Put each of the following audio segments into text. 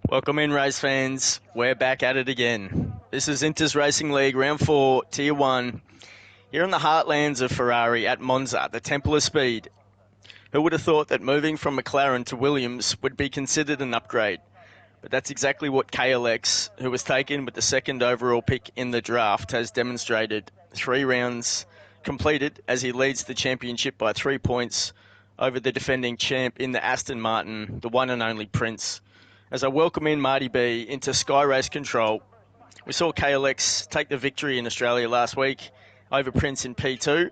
Welcome in, race fans. We're back at it again. This is Inter's Racing League, Round 4, Tier 1. Here in the heartlands of Ferrari at Monza, the Temple of Speed. Who would have thought that moving from McLaren to Williams would be considered an upgrade? But that's exactly what KLX, who was taken with the second overall pick in the draft, has demonstrated. 3 rounds completed as he leads the championship by 3 points over the defending champ in the Aston Martin, the one and only Prince. As I welcome in Marty B into Sky Race Control, we saw KLX take the victory in Australia last week over Prince in P2.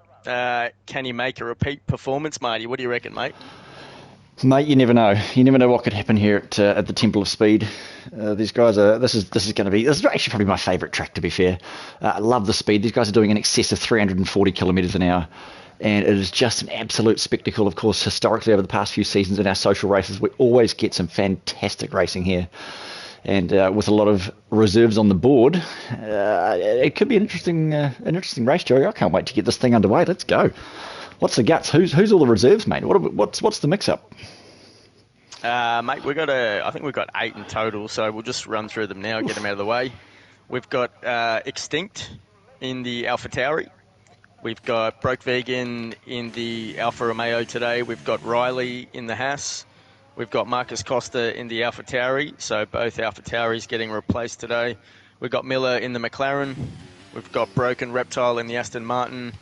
Can he make a repeat performance, Marty? What do you reckon, mate? Mate, you never know. You never know what could happen here at the Temple of Speed. These guys are. This is actually probably my favourite track, to be fair. I love the speed. These guys are doing in excess of 340 kilometres an hour. And it is just an absolute spectacle. Of course, historically over the past few seasons in our social races, we always get some fantastic racing here. And with a lot of reserves on the board, it could be an interesting race, Joey. I can't wait to get this thing underway. Let's go. What's the guts? Who's all the reserves, mate? What's the mix-up? Mate, I think we've got 8 in total, so we'll just run through them now, get them out of the way. We've got Extinct in the AlphaTauri. We've got Broke Vegan in the Alfa Romeo today. We've got Riley in the Haas. We've got Marcus Costa in the AlphaTauri, so both AlphaTauris getting replaced today. We've got Miller in the McLaren. We've got Broken Reptile in the Aston Martin.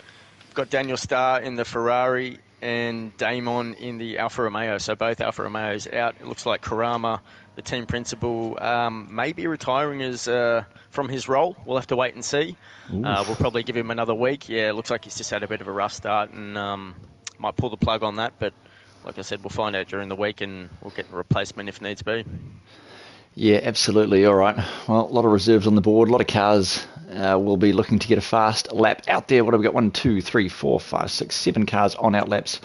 We've got Daniel Starr in the Ferrari and Damon in the Alfa Romeo. So both Alfa Romeos out. It looks like Karama, the team principal, may be retiring from his role. We'll have to wait and see. We'll probably give him another week. Yeah, it looks like he's just had a bit of a rough start and might pull the plug on that. But like I said, we'll find out during the week and we'll get a replacement if needs be. Yeah, absolutely. All right. Well, a lot of reserves on the board. A lot of cars will be looking to get a fast lap out there. What have we got? 1, 2, 3, 4, 5, 6, 7 cars on out laps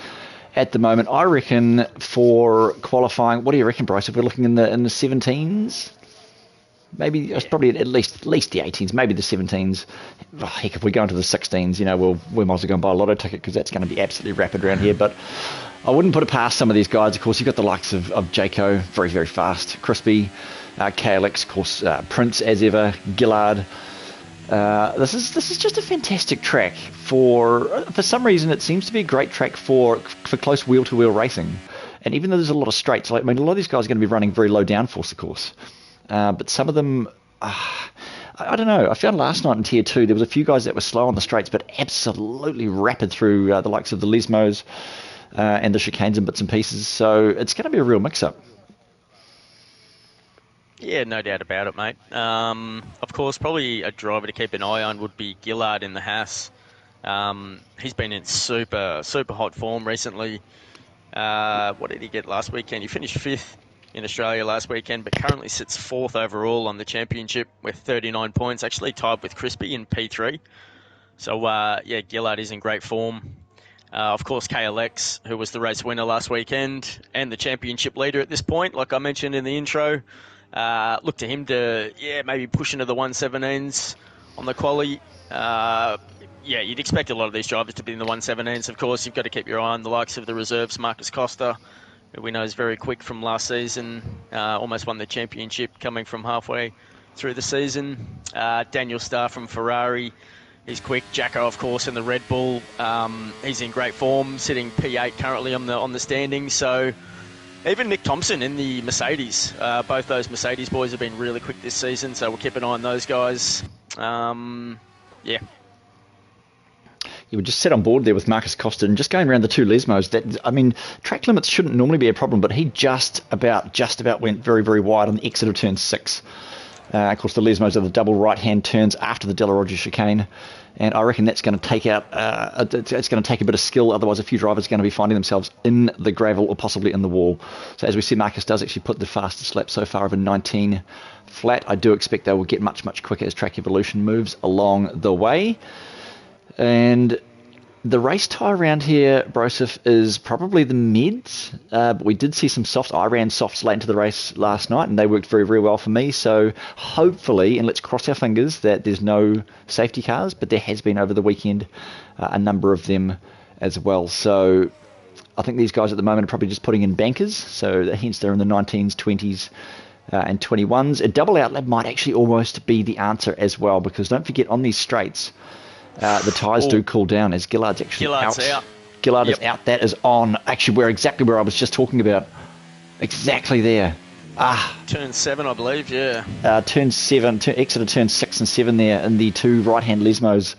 at the moment. I reckon for qualifying, what do you reckon, Bryce? If we're looking in the 17s, maybe it's probably at least the 18s, maybe the 17s. Oh, heck, if we go into the 16s, we might as well go and buy a lotto ticket because that's going to be absolutely rapid around here. But I wouldn't put it past some of these guys. Of course, you've got the likes of Jayco, very, very fast. Crispy, KLX, of course, Prince as ever, Gillard. This is just a fantastic track for some reason. It seems to be a great track for close wheel-to-wheel racing. And even though there's a lot of straights, a lot of these guys are going to be running very low downforce, of course. But some of them, I don't know. I found last night in Tier 2, there was a few guys that were slow on the straights, but absolutely rapid through the likes of the Lesmos and the chicanes and bits and pieces. So it's going to be a real mix-up. Yeah, no doubt about it, mate. Of course, probably a driver to keep an eye on would be Gillard in the Haas. He's been in super hot form recently. What did he get last weekend? He finished 5th in Australia last weekend, but currently sits 4th overall on the championship with 39 points, actually tied with Crispy in P3. So, yeah, Gillard is in great form. Of course, KLX, who was the race winner last weekend and the championship leader at this point, like I mentioned in the intro. Look to him to, maybe push into the 117s on the quali. You'd expect a lot of these drivers to be in the 117s. Of course, you've got to keep your eye on the likes of the reserves. Marcus Costa, who we know is very quick from last season, almost won the championship coming from halfway through the season. Daniel Starr from Ferrari, he's quick. Jacko, of course, in the Red Bull. He's in great form, sitting P8 currently on the standings. So even Nick Thompson in the Mercedes. Both those Mercedes boys have been really quick this season, so we'll keep an eye on those guys. You would just sit on board there with Marcus Costa and just going around the 2 Lesmos. Track limits shouldn't normally be a problem, but he just about went very, very wide on the exit of turn 6. Of course, the Lesmos are the double right-hand turns after the Della Roggia chicane, and I reckon that's going to take out. It's going to take a bit of skill. Otherwise, a few drivers are going to be finding themselves in the gravel or possibly in the wall. So as we see, Marcus does actually put the fastest lap so far of a 19 flat. I do expect they will get much, much quicker as track evolution moves along the way. And the race tie around here, Broseph, is probably the mids. But we did see some softs. I ran softs late into the race last night, and they worked very, very well for me. So hopefully, and let's cross our fingers, that there's no safety cars, but there has been over the weekend a number of them as well. So I think these guys at the moment are probably just putting in bankers. So hence they're in the 19s, 20s, and 21s. A double outlap might actually almost be the answer as well, because don't forget, on these straights, the tyres do cool down as Gillard's actually out. Gillard is out. That is on. Actually, we're exactly where I was just talking about. Exactly there. Turn 7, I believe, yeah. Turn 7, exit of turn 6 and 7 there in the two right-hand Lesmos.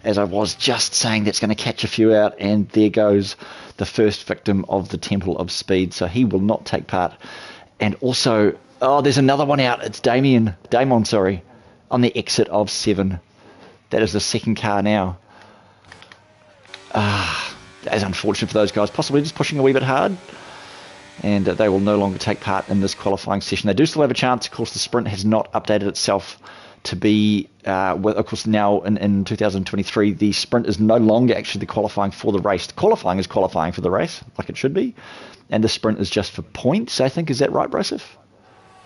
As I was just saying, that's going to catch a few out, and there goes the first victim of the Temple of Speed. So he will not take part. And also, there's another one out. It's Damon, on the exit of 7. That is the second car now. That is unfortunate for those guys. Possibly just pushing a wee bit hard. And they will no longer take part in this qualifying session. They do still have a chance. Of course, the sprint has not updated itself to be, of course, now in 2023, the sprint is no longer actually the qualifying for the race. The qualifying is qualifying for the race, like it should be. And the sprint is just for points, I think. Is that right, Broseph?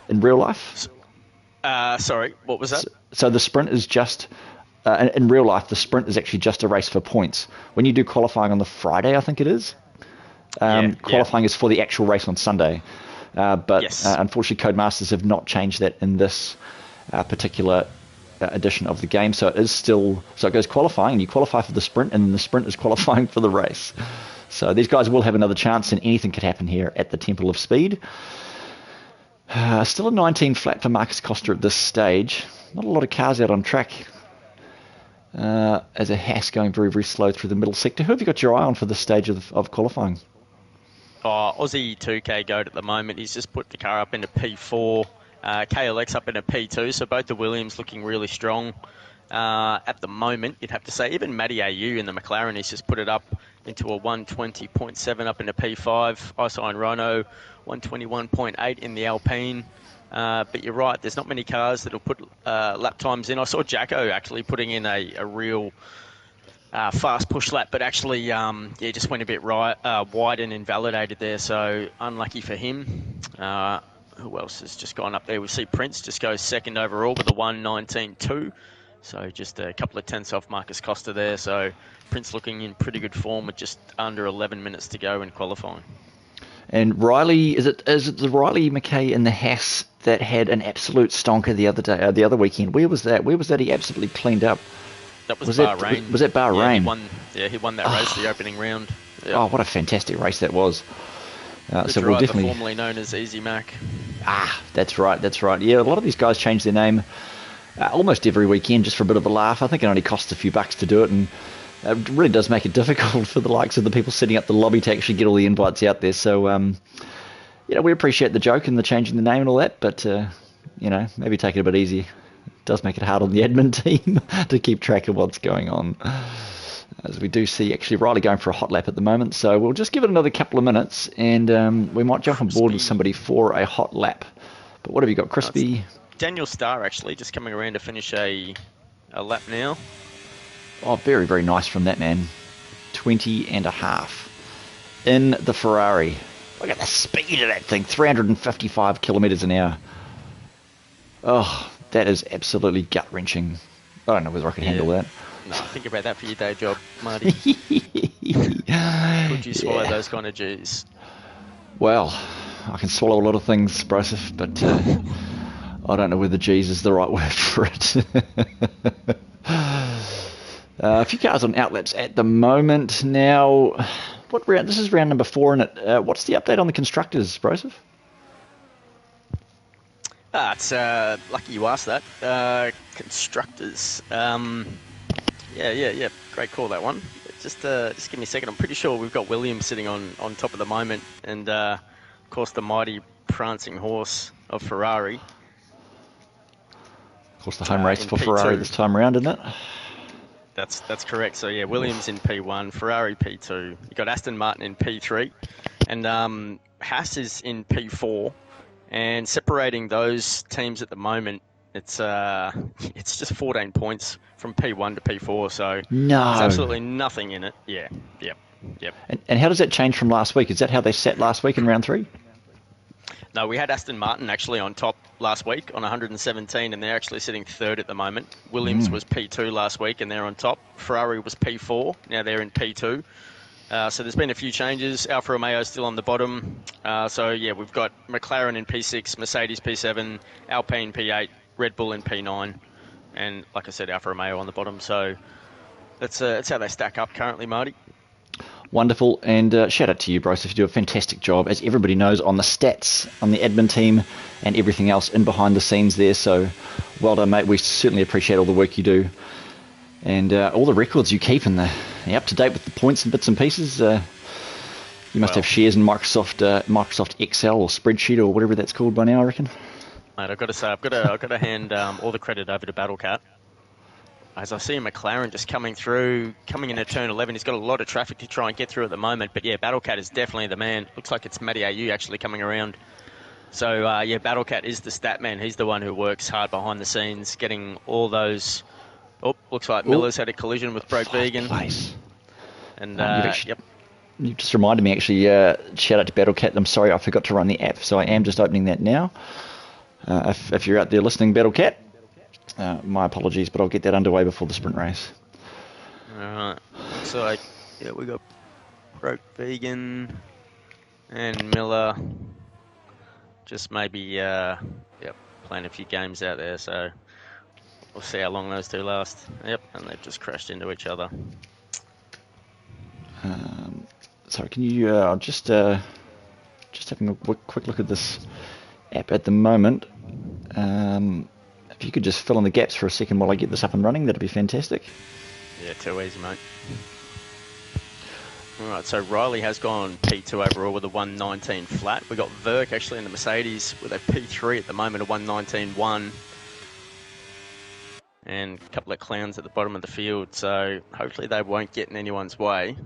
In real life? Sorry, what was that? So the sprint is just... in real life, the sprint is actually just a race for points. When you do qualifying on the Friday, I think it is, qualifying is for the actual race on Sunday. But yes. Unfortunately, Codemasters have not changed that in this particular edition of the game. So it is still... So it goes qualifying, and you qualify for the sprint, and the sprint is qualifying for the race. So these guys will have another chance, and anything could happen here at the Temple of Speed. Still a 19 flat for Marcus Costa at this stage. Not a lot of cars out on track. As a Haas going very, very slow through the middle sector. Who have you got your eye on for this stage of qualifying? Aussie 2K Goat at the moment. He's just put the car up into P4. KLX up into P2. So both the Williams looking really strong at the moment, you'd have to say. Even Matty AU in the McLaren, he's just put it up into a 120.7 up into P5. ISO and Rhino, 121.8 in the Alpine. But you're right, there's not many cars that'll put lap times in. I saw Jacko actually putting in a real fast push lap, but actually, just went a bit wide and invalidated there, so unlucky for him. Who else has just gone up there? We see Prince just go second overall with a 119.2, so just a couple of tenths off Marcus Costa there. So Prince looking in pretty good form with just under 11 minutes to go in qualifying. And Riley, is it the Riley McKay in the Haas that had an absolute stonker the other weekend? Where was that? He absolutely cleaned up. That was Bahrain. Was that Bahrain? He won that race, the opening round. Yeah. Oh, what a fantastic race that was. So we'll definitely... formerly known as Easy Mac. That's right. Yeah, a lot of these guys change their name almost every weekend just for a bit of a laugh. I think it only costs a few bucks to do it, and it really does make it difficult for the likes of the people setting up the lobby to actually get all the invites out there. So, we appreciate the joke and the changing the name and all that, but, maybe take it a bit easy. It does make it hard on the admin team to keep track of what's going on. As we do see, actually, Riley going for a hot lap at the moment, so we'll just give it another couple of minutes, and we might jump on board with somebody for a hot lap. But what have you got, Crispy? Daniel Starr, actually, just coming around to finish a lap now. Oh, very, very nice from that man. 20 and a half in the Ferrari. Look at the speed of that thing, 355 kilometers an hour. Oh, that is absolutely gut-wrenching. I don't know whether I can handle that. No, think about that for your day job, Marty. Could you swallow those kind of G's? Well, I can swallow a lot of things, Broseph, but I don't know whether G's is the right word for it. A few cars on outlaps at the moment now. What round? This is round number 4 in it. What's the update on the constructors, Broseph? It's lucky you asked that. Constructors. Yeah. Great call, that one. Just give me a second. I'm pretty sure we've got Williams sitting on top at the moment, and of course the mighty prancing horse of Ferrari. Of course, the home race for Ferrari this time around, isn't it? That's correct. So yeah, Williams in P1, Ferrari P2. You got Aston Martin in P3, and Haas is in P4. And separating those teams at the moment, it's just 14 points from P1 to P4. So there's absolutely nothing in it. Yeah, yep. And how does that change from last week? Is that how they sat last week in round 3? No, we had Aston Martin actually on top last week on 117, and they're actually sitting 3rd at the moment. Williams was P2 last week, and they're on top. Ferrari was P4. Now they're in P2. So there's been a few changes. Alfa Romeo is still on the bottom. So yeah, we've got McLaren in P6, Mercedes P7, Alpine P8, Red Bull in P9, and like I said, Alfa Romeo on the bottom. So that's how they stack up currently, Marty. Wonderful, and shout out to you, Bryce, if you do a fantastic job, as everybody knows, on the stats, on the admin team, and everything else in behind the scenes there. So well done, mate. We certainly appreciate all the work you do, and all the records you keep, and you're up to date with the points and bits and pieces. You must have shares in Microsoft Excel or spreadsheet or whatever that's called by now, I reckon. Mate, I've got to say, I've got to hand all the credit over to Battlecat. As I see McLaren just coming into turn 11. He's got a lot of traffic to try and get through at the moment. But yeah, Battlecat is definitely the man. Looks like it's Matty AU actually coming around. So yeah, Battlecat is the stat man. He's the one who works hard behind the scenes, getting all those. Oh, looks like Miller's had a collision with Broke Vegan. Place. And yep. You just reminded me, actually, shout out to Battlecat. I'm sorry, I forgot to run the app, so I am just opening that now. If you're out there listening, Battlecat, my apologies, but I'll get that underway before the sprint race. Alright, looks like, yeah, we got Broke Vegan and Miller. Just maybe, playing a few games out there, so we'll see how long those two last. Yep, and they've just crashed into each other. Sorry, can you just having a quick look at this app at the moment. If you could just fill in the gaps for a second while I get this up and running, that'd be fantastic. Yeah, too easy, mate. Alright, so Riley has gone P2 overall with a 119 flat. We've got Verk actually in the Mercedes with a P3 at the moment, a 119.1. And a couple of clowns at the bottom of the field, so hopefully they won't get in anyone's way.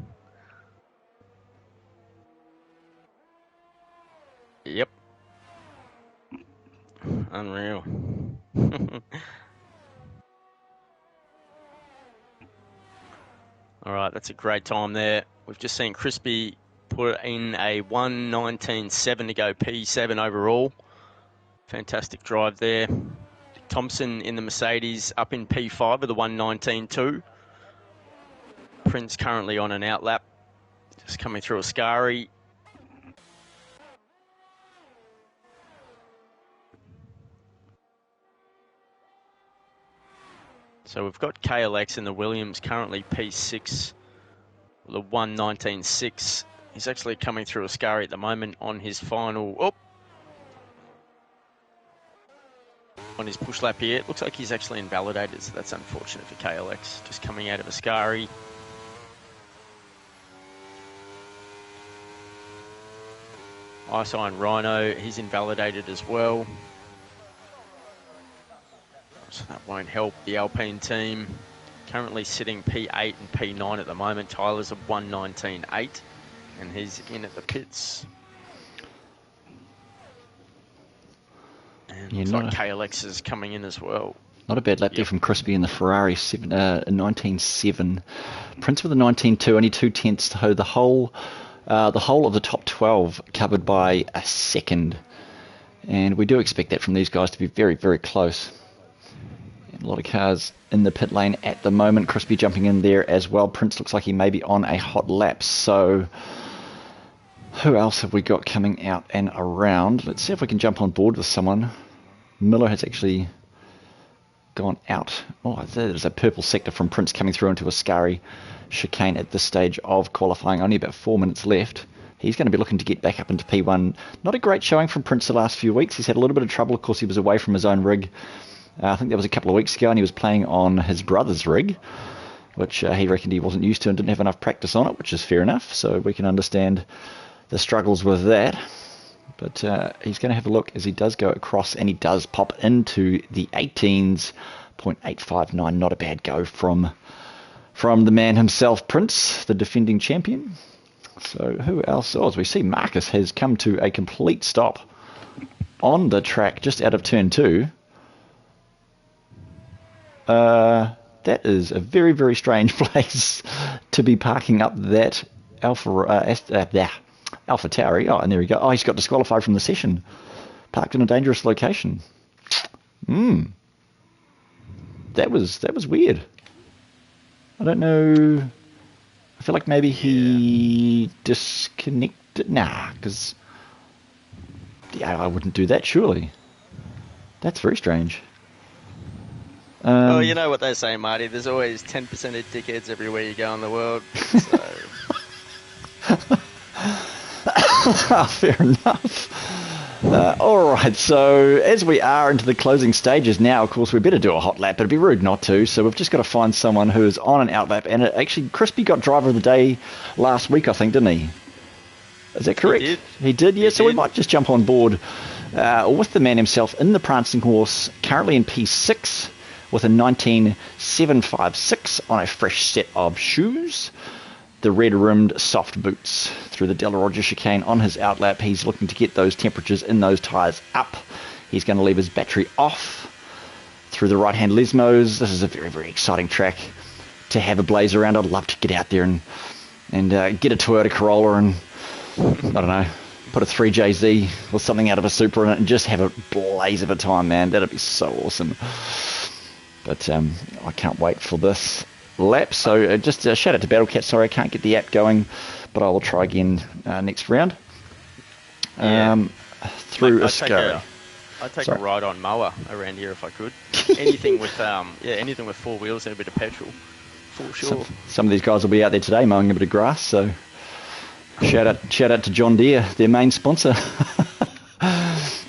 Yep. Unreal. Alright, that's a great time there. We've just seen Crispy put in a 119.7 to go P7 overall. Fantastic drive there. Thompson in the Mercedes up in P5 with a 119.2. Prince currently on an outlap. Just coming through Ascari. So we've got KLX in the Williams, currently P6 with a 119.6. He's actually coming through Ascari at the moment on his final... on his push lap here. It looks like he's actually invalidated, so that's unfortunate for KLX. Just coming out of Ascari. Isign Rhino, he's invalidated as well. So that won't help the Alpine team. Currently sitting P8 and P9 at the moment. Tyler's a 119.8 and he's in at the pits. And looks like KLX is coming in as well. Not a bad lap there from Crispy in the Ferrari, 19.7. Prince with a 19.2, only 2/10 to hold the whole of the top 12 covered by a second. And we do expect that from these guys to be very, very close. A lot of cars in the pit lane at the moment. Crispy jumping in there as well. Prince looks like he may be on a hot lap. So who else have we got coming out and around? Let's see if we can jump on board with someone. Miller has actually gone out. Oh, there's a purple sector from Prince coming through into Ascari chicane at this stage of qualifying. Only about 4 minutes left. He's going to be looking to get back up into P1. Not a great showing from Prince the last few weeks. He's had a little bit of trouble. Of course, he was away from his own rig. I think that was a couple of weeks ago, and he was playing on his brother's rig, which he reckoned he wasn't used to and didn't have enough practice on it, which is fair enough. So we can understand the struggles with that. But he's going to have a look as he does go across, and he does pop into the 18s, 0.859. Not a bad go from the man himself, Prince, the defending champion. So who else? Oh, as we see, Marcus has come to a complete stop on the track just out of turn 2. That is a very, very strange place to be parking up that Alpha Tauri. Oh, and there we go. Oh, he's got disqualified from the session. Parked in a dangerous location. That was weird. I don't know I feel like maybe he disconnected. Nah, because I wouldn't do that, surely. That's very strange. Well, you know what they say, Marty. There's always 10% of dickheads everywhere you go in the world. So. Fair enough. All right, so as we are into the closing stages now, of course, we better do a hot lap. It'd be rude not to, so we've just got to find someone who is on an out lap. And actually, Crispy got driver of the day last week, I think, didn't he? Is that correct? He did, yeah. So we might just jump on board with the man himself in the prancing horse, currently in P6 with a 19756 on a fresh set of shoes. The red-rimmed soft boots through the Della Roger chicane on his outlap. He's looking to get those temperatures in those tyres up. He's going to leave his battery off through the right-hand Lesmos. This is a very, very exciting track to have a blaze around. I'd love to get out there and get a Toyota Corolla and, I don't know, put a 3JZ or something out of a Supra in it and just have a blaze of a time, man. That'd be so awesome. But I can't wait for this lap. So just a shout out to Battlecat. Sorry, I can't get the app going, but I will try again next round. Through Ascari. I'd take a ride on mower around here if I could. Anything with anything with four wheels and a bit of petrol, for sure. Some of these guys will be out there today mowing a bit of grass. So shout out to John Deere, their main sponsor.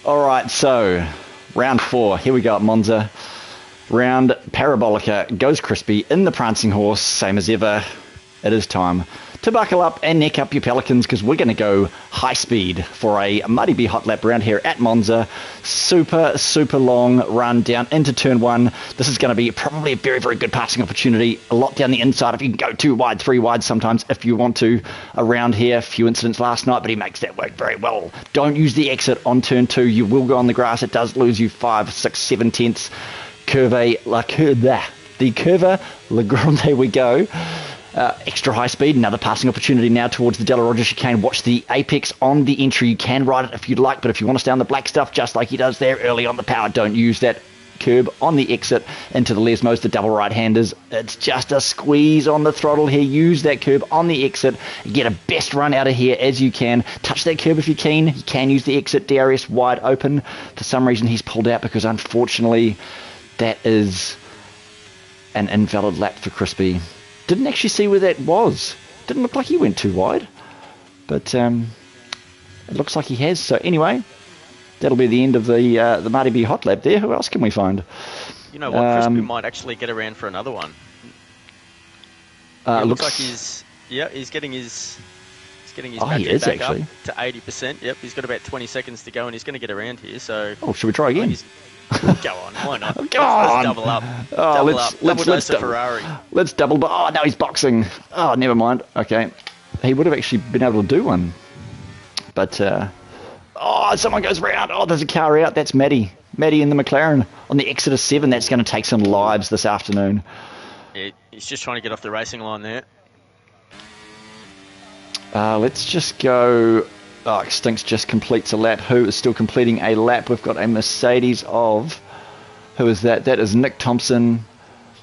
All right, so round 4. Here we go at Monza. Round Parabolica goes Crispy in the prancing horse, same as ever. It is time to buckle up and neck up your pelicans because we're going to go high speed for a Muddy Bee hot lap round here at Monza. Super, super long run down into turn 1. This is going to be probably a very, very good passing opportunity. A lot down the inside if you can go 2 wide, 3 wide sometimes if you want to around here. A few incidents last night, but he makes that work very well. Don't use the exit on turn 2. You will go on the grass. It does lose you 5, 6, 7 tenths. The Curva La Grande we go. Extra high speed, another passing opportunity now towards the Della Roger chicane. Watch the apex on the entry. You can ride it if you'd like, but if you want to stay on the black stuff, just like he does there early on the power, don't use that curb on the exit into the Lesmos, the double right-handers. It's just a squeeze on the throttle here. Use that curb on the exit. Get a best run out of here as you can. Touch that curb if you're keen. You can use the exit. DRS wide open. For some reason, he's pulled out because, unfortunately, that is an invalid lap for Crispy. Didn't actually see where that was. Didn't look like he went too wide. But it looks like he has. So anyway, that'll be the end of the Marty B hot lap there. Who else can we find? You know what? Crispy might actually get around for another one. It looks like he's getting his battery back up to 80%. Yep, he's got about 20 seconds to go, and he's going to get around here. So should we try again? Go on, why not? Let's double up. Double dose of Ferrari. Let's double. Oh, no, he's boxing. Oh, never mind. Okay. He would have actually been able to do one. But, someone goes round. Oh, there's a car out. That's Maddie. Maddie in the McLaren on the exit of 7. That's going to take some lives this afternoon. Yeah, he's just trying to get off the racing line there. Let's just go... Extincts just completes a lap. Who is still completing a lap? We've got a Mercedes of... Who is that? That is Nick Thompson.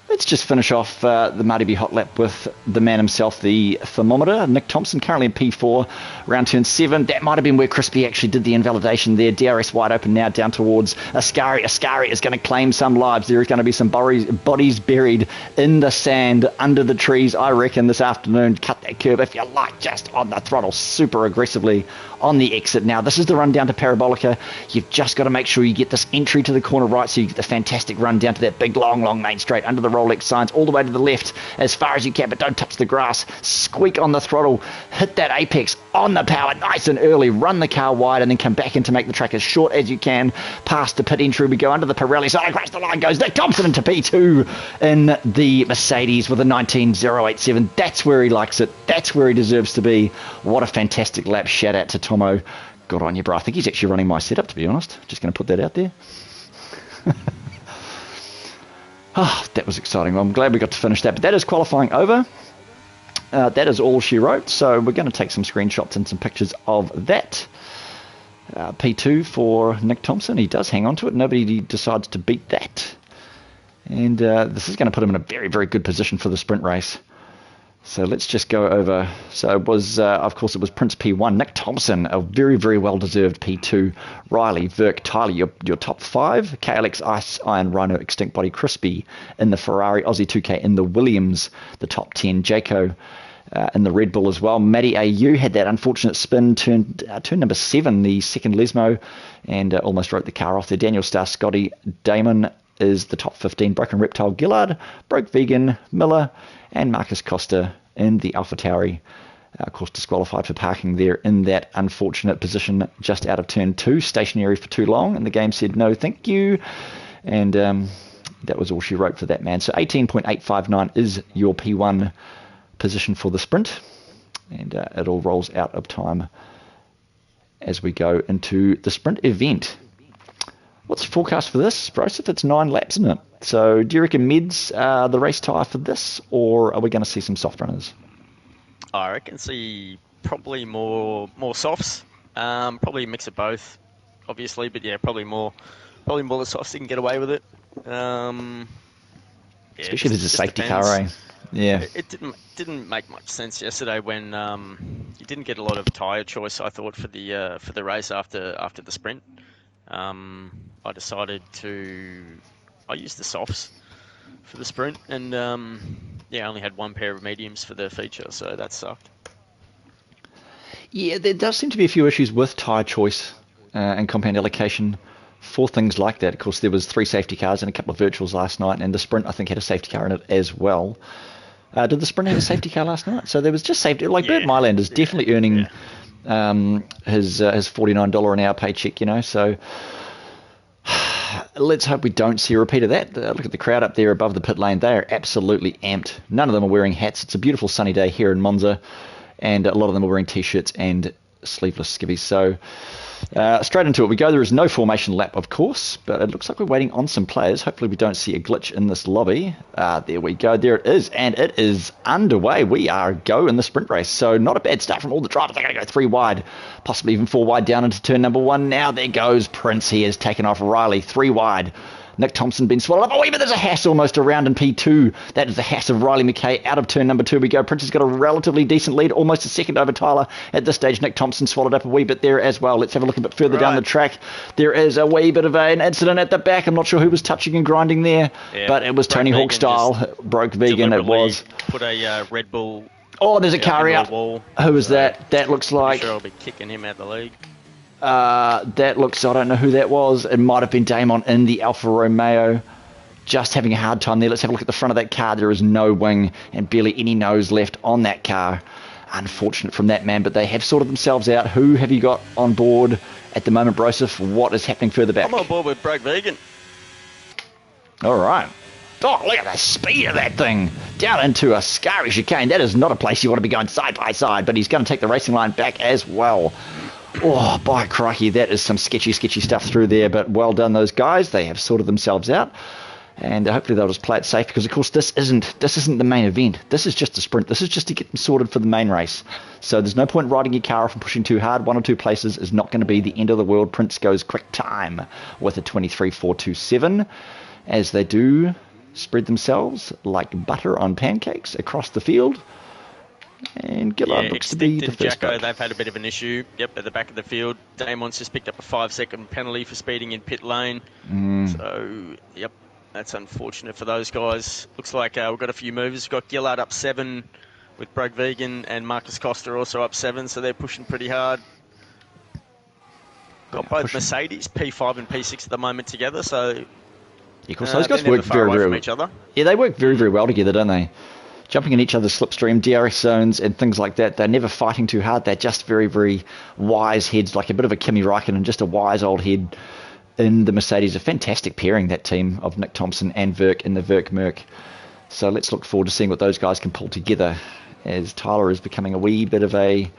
Let's just finish off the Marty B hot lap with the man himself, the thermometer. Nick Thompson, currently in P4, round turn 7. That might have been where Crispy actually did the invalidation there. DRS wide open now down towards Ascari. Ascari is going to claim some lives. There is going to be some bodies buried in the sand under the trees, I reckon, this afternoon. Cut that curb if you like, just on the throttle super aggressively on the exit. Now, this is the run down to Parabolica. You've just got to make sure you get this entry to the corner right so you get the fantastic run down to that big, long main straight under the Rolex signs all the way to the left as far as you can, but don't touch the grass. Squeak on the throttle, hit that apex on the power nice and early, run the car wide and then come back in to make the track as short as you can. Past the pit entry, we go under the Pirelli side, across the line goes Nick Thompson into P2 in the Mercedes with a 19087. That's where he likes it. That's where he deserves to be. What a fantastic lap. Shout out to Tomo. Good on you, bro. I think he's actually running my setup, to be honest. Just going to put that out there. That was exciting. Well, I'm glad we got to finish that. But that is qualifying over. That is all she wrote. So we're going to take some screenshots and some pictures of that. P2 for Nick Thompson. He does hang on to it. Nobody decides to beat that. And this is going to put him in a very, very good position for the sprint race. So let's just go over. So it was, of course, it was Prince P1, Nick Thompson, a very, very well-deserved P2, Riley, Verk, Tyler, your top 5, KLX, Ice, Iron, Rhino, Extinct Body, Crispy in the Ferrari, Aussie 2K in the Williams, the top 10, Jaco in the Red Bull as well. Matty AU had that unfortunate spin, turn number 7, the second Lesmo, and almost wrote the car off there. Daniel Starr, Scotty, Damon is the top 15, Broken Reptile, Gillard, Broke Vegan, Miller, and Marcus Costa in the Alpha Tauri. Of course, disqualified for parking there in that unfortunate position just out of turn 2, stationary for too long, and the game said no thank you, and that was all she wrote for that man. So 18.859 is your P1 position for the sprint, and it all rolls out of time as we go into the sprint event. What's the forecast for this, Broseph? It's 9 laps, isn't it? So do you reckon Meds are the race tyre for this, or are we going to see some soft runners? I reckon see probably more softs. Probably a mix of both, obviously, but yeah, probably more the softs that can get away with it. Yeah, especially if it's a safety car, eh? Yeah. It didn't make much sense yesterday when you didn't get a lot of tyre choice, I thought, for the race after the sprint. I decided I used the softs for the sprint, and I only had one pair of mediums for the feature, so that sucked. Yeah, there does seem to be a few issues with tyre choice and compound allocation for things like that. Of course, there was 3 safety cars and a couple of virtuals last night, and the sprint, I think, had a safety car in it as well. Did the sprint have a safety car last night? So there was just safety. Like, Bert Myland is definitely earning his $49 an hour paycheck, so let's hope we don't see a repeat of that. Look at the crowd up there above the pit lane. They are absolutely amped. None of them are wearing hats. It's a beautiful sunny day here in Monza, and a lot of them are wearing T-shirts and sleeveless skivvies. So straight into it we go. There is no formation lap, of course, but it looks like we're waiting on some players. Hopefully we don't see a glitch in this lobby. There we go. There it is, and it is underway. We are go in the sprint race. So not a bad start from all the drivers. They're going to go 3 wide, possibly even 4 wide down into turn number 1. Now there goes Prince. He has taken off Riley 3 wide. Nick Thompson been swallowed up. Oh, even there's a Haas almost around in P2. That is the Haas of Riley McKay. Out of turn number 2 we go. Prince has got a relatively decent lead, almost a second over Tyler at this stage. Nick Thompson swallowed up a wee bit there as well. Let's have a look a bit further down the track. There is a wee bit of an incident at the back. I'm not sure who was touching and grinding there, but it was Tony Hawk style. Broke Vegan, it was. Put a Red Bull. Oh, there's a car out. Who is that? That looks like. Sure, I'll be kicking him out of the league. That looks. I don't know who that was. It might have been Damon in the Alfa Romeo. Just having a hard time there. Let's have a look at the front of that car. There is no wing and barely any nose left on that car. Unfortunate from that man, but they have sorted themselves out. Who have you got on board at the moment, Broseph? What is happening further back? I'm on board with Broke Vegan. All right. Oh, look at the speed of that thing. Down into a scary chicane. That is not a place you want to be going side by side, but he's going to take the racing line back as well. Oh, by crikey, that is some sketchy stuff through there, but well done those guys. They have sorted themselves out. And hopefully they'll just play it safe, because of course this isn't the main event. This is just a sprint. This is just to get them sorted for the main race. So there's no point riding your car off and pushing too hard. 1 or 2 places is not going to be the end of the world. Prince goes quick time with a 23.427 as they do spread themselves like butter on pancakes across the field. And Gillard looks to be the first Jacko, they've had a bit of an issue. Yep, at the back of the field. Damon's just picked up a 5-second penalty for speeding in pit lane. So, yep. That's unfortunate for those guys. Looks like we've got a few movers. We've got Gillard up 7 with Broke Vegan, and Marcus Costa also up 7, so they're pushing pretty hard. Got both Mercedes, P5 and P6 at the moment together, so yeah, of course, those guys work very well from each other. Yeah, they work very, very well together, don't they? Jumping in each other's slipstream, DRS zones and things like that. They're never fighting too hard. They're just very, very wise heads, like a bit of a Kimi Räikkönen, just a wise old head in the Mercedes. A fantastic pairing, that team of Nick Thompson and Verk in the Verk Merc. So let's look forward to seeing what those guys can pull together, as Tyler is becoming a wee bit of a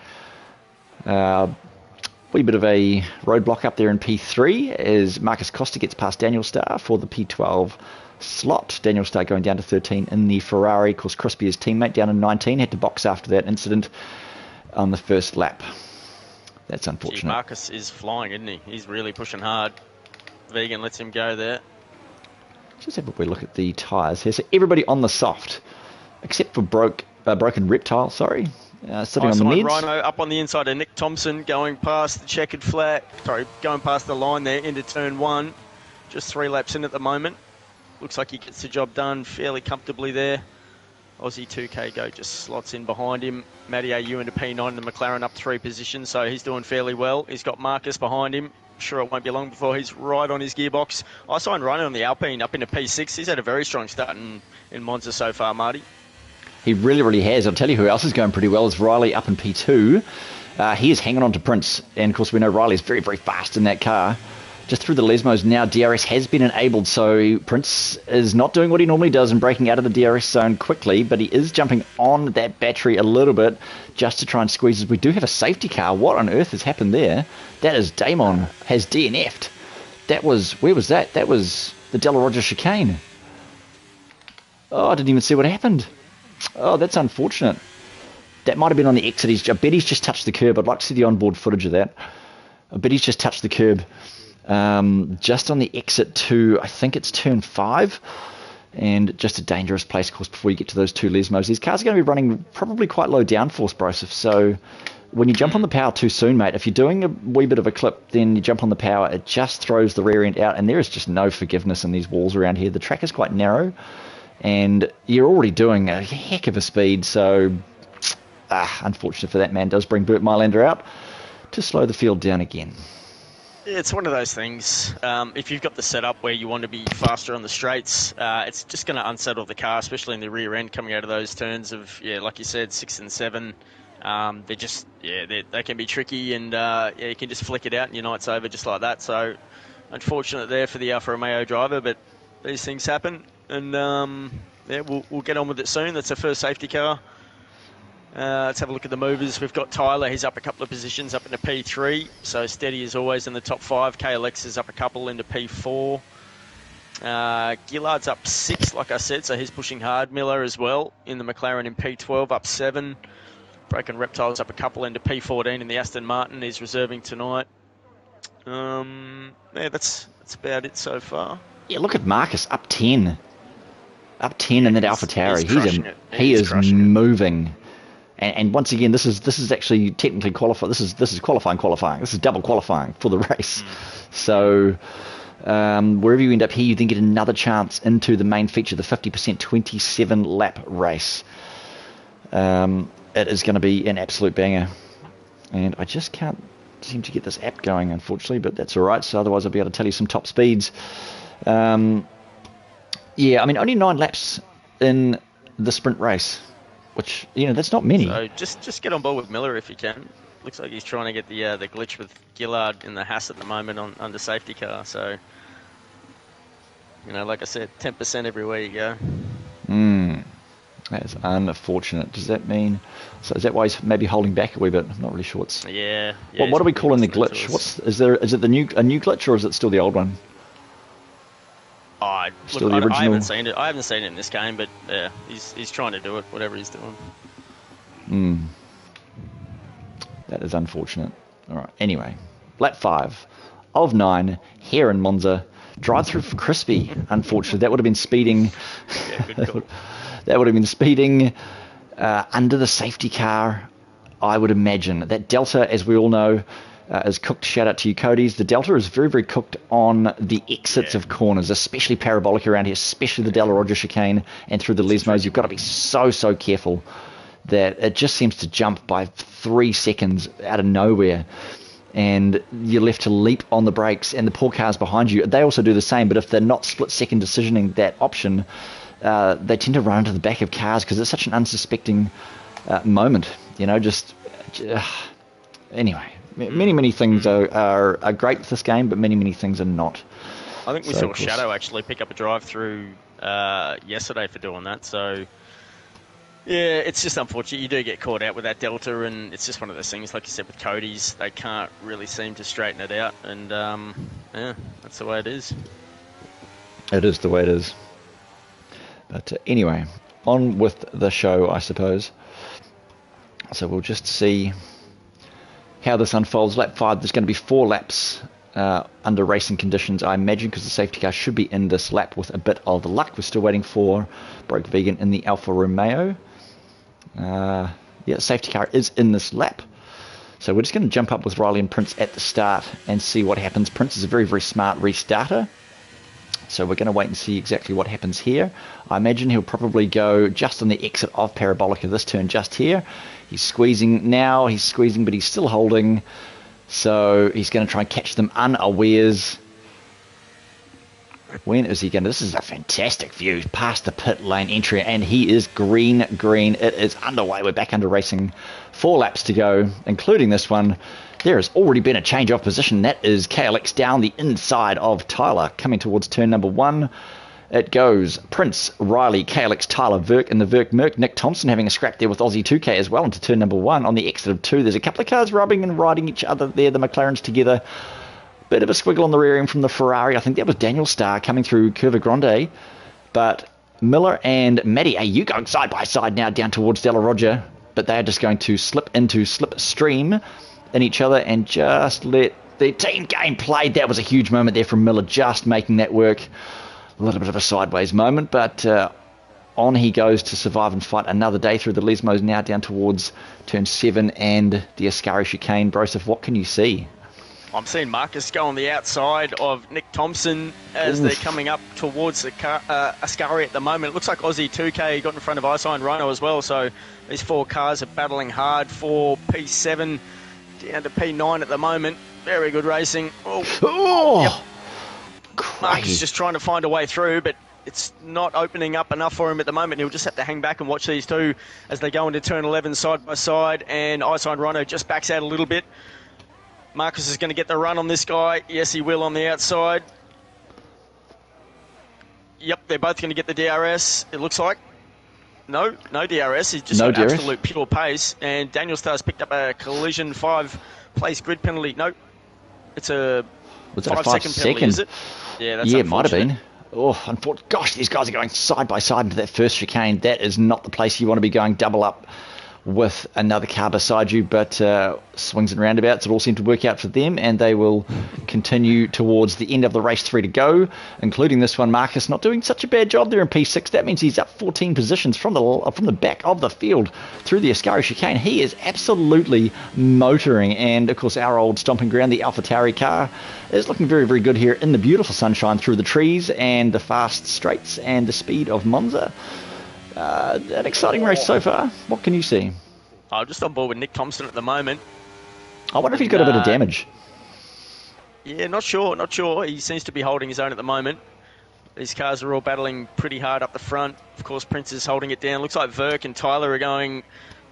roadblock up there in P3, as Marcus Costa gets past Daniel Starr for the P12 slot. Daniel Starr going down to 13 in the Ferrari. Of course, Crispy, his teammate, down in 19, had to box after that incident on the first lap. That's unfortunate. Gee, Marcus is flying, isn't he? He's really pushing hard. Vegan lets him go there. Just have a wee look at the tyres here. So everybody on the soft, except for Broke Broken Reptile, sorry. Sitting on the Eyesight meds. Rhino up on the inside of Nick Thompson, going past the checkered flag. Sorry, going past the line there into turn 1. Just 3 laps in at the moment. Looks like he gets the job done fairly comfortably there. Aussie 2K Go just slots in behind him. Matty AU into P9 and McLaren up 3 positions, so he's doing fairly well. He's got Marcus behind him. Sure, it won't be long before he's right on his gearbox. Eyesight Rhino on the Alpine up into P6. He's had a very strong start in Monza so far, Marty. He really, really has. I'll tell you who else is going pretty well is Riley up in P2. He is hanging on to Prince. And, of course, we know Riley's very, very fast in that car. Just through the Lesmos now, DRS has been enabled, so Prince is not doing what he normally does and breaking out of the DRS zone quickly, but he is jumping on that battery a little bit just to try and squeeze it. We do have a safety car. What on earth has happened there? That is Damon has DNF'd. Where was that? That was the Della Roger chicane. Oh, I didn't even see what happened. Oh, that's unfortunate. That might have been on the exit. I bet he's just touched the curb. I'd like to see the onboard footage of that. I bet he's just touched the curb. Just on the exit to, I think it's turn 5. And just a dangerous place, of course, before you get to those 2 Lesmos. These cars are going to be running probably quite low downforce, Broseph. So when you jump on the power too soon, mate, if you're doing a wee bit of a clip, then you jump on the power, it just throws the rear end out. And there is just no forgiveness in these walls around here. The track is quite narrow. And you're already doing a heck of a speed, so unfortunate for that man. Does bring Burt Mylander out to slow the field down again. It's one of those things. If you've got the setup where you want to be faster on the straights, it's just going to unsettle the car, especially in the rear end coming out of those turns of, like you said, 6 and 7. They're just, they can be tricky, and you can just flick it out and your night's over just like that. So unfortunate there for the Alfa Romeo driver, but these things happen. And we'll get on with it soon. That's our first safety car. Let's have a look at the movers. We've got Tyler. He's up a couple of positions up into P3. So steady as always in the top 5. KLX is up a couple into P4. Gillard's up 6, like I said. So he's pushing hard. Miller as well in the McLaren in P12, up 7. Broken Reptile's up a couple into P14 in the Aston Martin. He's reserving tonight. That's about it so far. Yeah, look at Marcus, up 10. Up 10 in that AlphaTauri. He is moving. And once again, this is actually technically qualifying. This is qualifying. This is double qualifying for the race. So wherever you end up here, you then get another chance into the main feature, the 50% 27-lap race. It is going to be an absolute banger. And I just can't seem to get this app going, unfortunately, but that's all right. So otherwise, I'll be able to tell you some top speeds. Only 9 laps in the sprint race, which, that's not many. So just get on board with Miller if you can. Looks like he's trying to get the glitch with Gillard in the Haas at the moment under safety car. So, like I said, 10% everywhere you go. That's unfortunate. Does that mean... So is that why he's maybe holding back a wee bit? I'm not really sure. Yeah. What are we calling the glitch? Is it a new glitch, or is it still the old one? I haven't seen it. I haven't seen it in this game, but yeah, he's trying to do it, whatever he's doing. That is unfortunate. All right. Anyway, lap 5 of 9 here in Monza. Drive through for Crispy. Unfortunately, that would have been speeding. Yeah, good call. That would have been speeding under the safety car, I would imagine. That Delta, as we all know, is cooked. Shout out to you, Cody's. The Delta is very, very cooked on the exits of corners, especially parabolic around here, especially the Della Roger chicane and through the Lesmos. You've got to be so, so careful that it just seems to jump by 3 seconds out of nowhere. And you're left to leap on the brakes, and the poor cars behind you, they also do the same, but if they're not split-second decisioning that option, they tend to run into the back of cars because it's such an unsuspecting moment. Anyway, many things are great with this game, but many things are not. I think we saw Shadow actually pick up a drive-through yesterday for doing that, so... Yeah, it's just unfortunate. You do get caught out with that Delta, and it's just one of those things, like you said, with Cody's, they can't really seem to straighten it out, and that's the way it is. It is the way it is. But anyway, on with the show, I suppose. So we'll just see how this unfolds. Lap 5, there's going to be 4 laps under racing conditions, I imagine, because the safety car should be in this lap with a bit of luck. We're still waiting for Broke Vegan in the Alfa Romeo. Yeah, safety car is in this lap. So we're just going to jump up with Riley and Prince at the start and see what happens. Prince is a very, very smart restarter. So we're going to wait and see exactly what happens here. I imagine he'll probably go just on the exit of Parabolica this turn, just here. He's squeezing now. He's squeezing, but he's still holding. So he's going to try and catch them unawares. When is he going to... This is a fantastic view past the pit lane entry, and he is green. It is underway. We're back under racing. 4 laps to go, including this one. There has already been a change of position. That is KLX down the inside of Tyler, coming towards turn number 1. It goes Prince, Riley, KLX, Tyler, Verk, and the Verk Merc. Nick Thompson having a scrap there with Aussie 2K as well into turn number 1. On the exit of 2, there's a couple of cars rubbing and riding each other there, the McLarens together. Bit of a squiggle on the rear end from the Ferrari. I think that was Daniel Starr coming through Curva Grande. But Miller and Matty AU going side by side now down towards Della Roger. But they are just going to slip into slipstream in each other and just let the team game play. That was a huge moment there from Miller, just making that work. A little bit of a sideways moment, but on he goes to survive and fight another day through the Lesmos, now down towards turn 7 and the Ascari chicane. Broseph, what can you see? I'm seeing Marcus go on the outside of Nick Thompson as they're coming up towards the Ascari at the moment. It looks like Aussie 2K got in front of Isign Rhino as well, so these 4 cars are battling hard for P7 down to P9 at the moment. Very good racing. Yep. Marcus just trying to find a way through, but it's not opening up enough for him at the moment. He'll just have to hang back and watch these two as they go into turn 11 side by side, and Isign Rhino just backs out a little bit. Marcus is going to get the run on this guy. Yes, he will on the outside. Yep, they're both going to get the DRS, it looks like. No DRS. He's just got absolute pure pace. And Daniel Starr's picked up a collision 5-place grid penalty. No, it's a 5-second penalty, is it? Yeah, that's it might have been. Oh, unfortunately. Gosh, these guys are going side by side into that first chicane. That is not the place you want to be going double up with another car beside you, but swings and roundabouts, it all seemed to work out for them, and they will continue towards the end of the race. 3 to go, including this one. Marcus not doing such a bad job there in P6. That means he's up 14 positions from the back of the field through the Ascari chicane. He is absolutely motoring, and of course our old stomping ground, the AlphaTauri car, is looking very, very good here in the beautiful sunshine through the trees and the fast straights and the speed of Monza. An exciting race so far. What can you see? I'm just on board with Nick Thompson at the moment. I wonder if he's got a bit of damage. Yeah, not sure. He seems to be holding his own at the moment. These cars are all battling pretty hard up the front. Of course, Prince is holding it down. Looks like Verk and Tyler are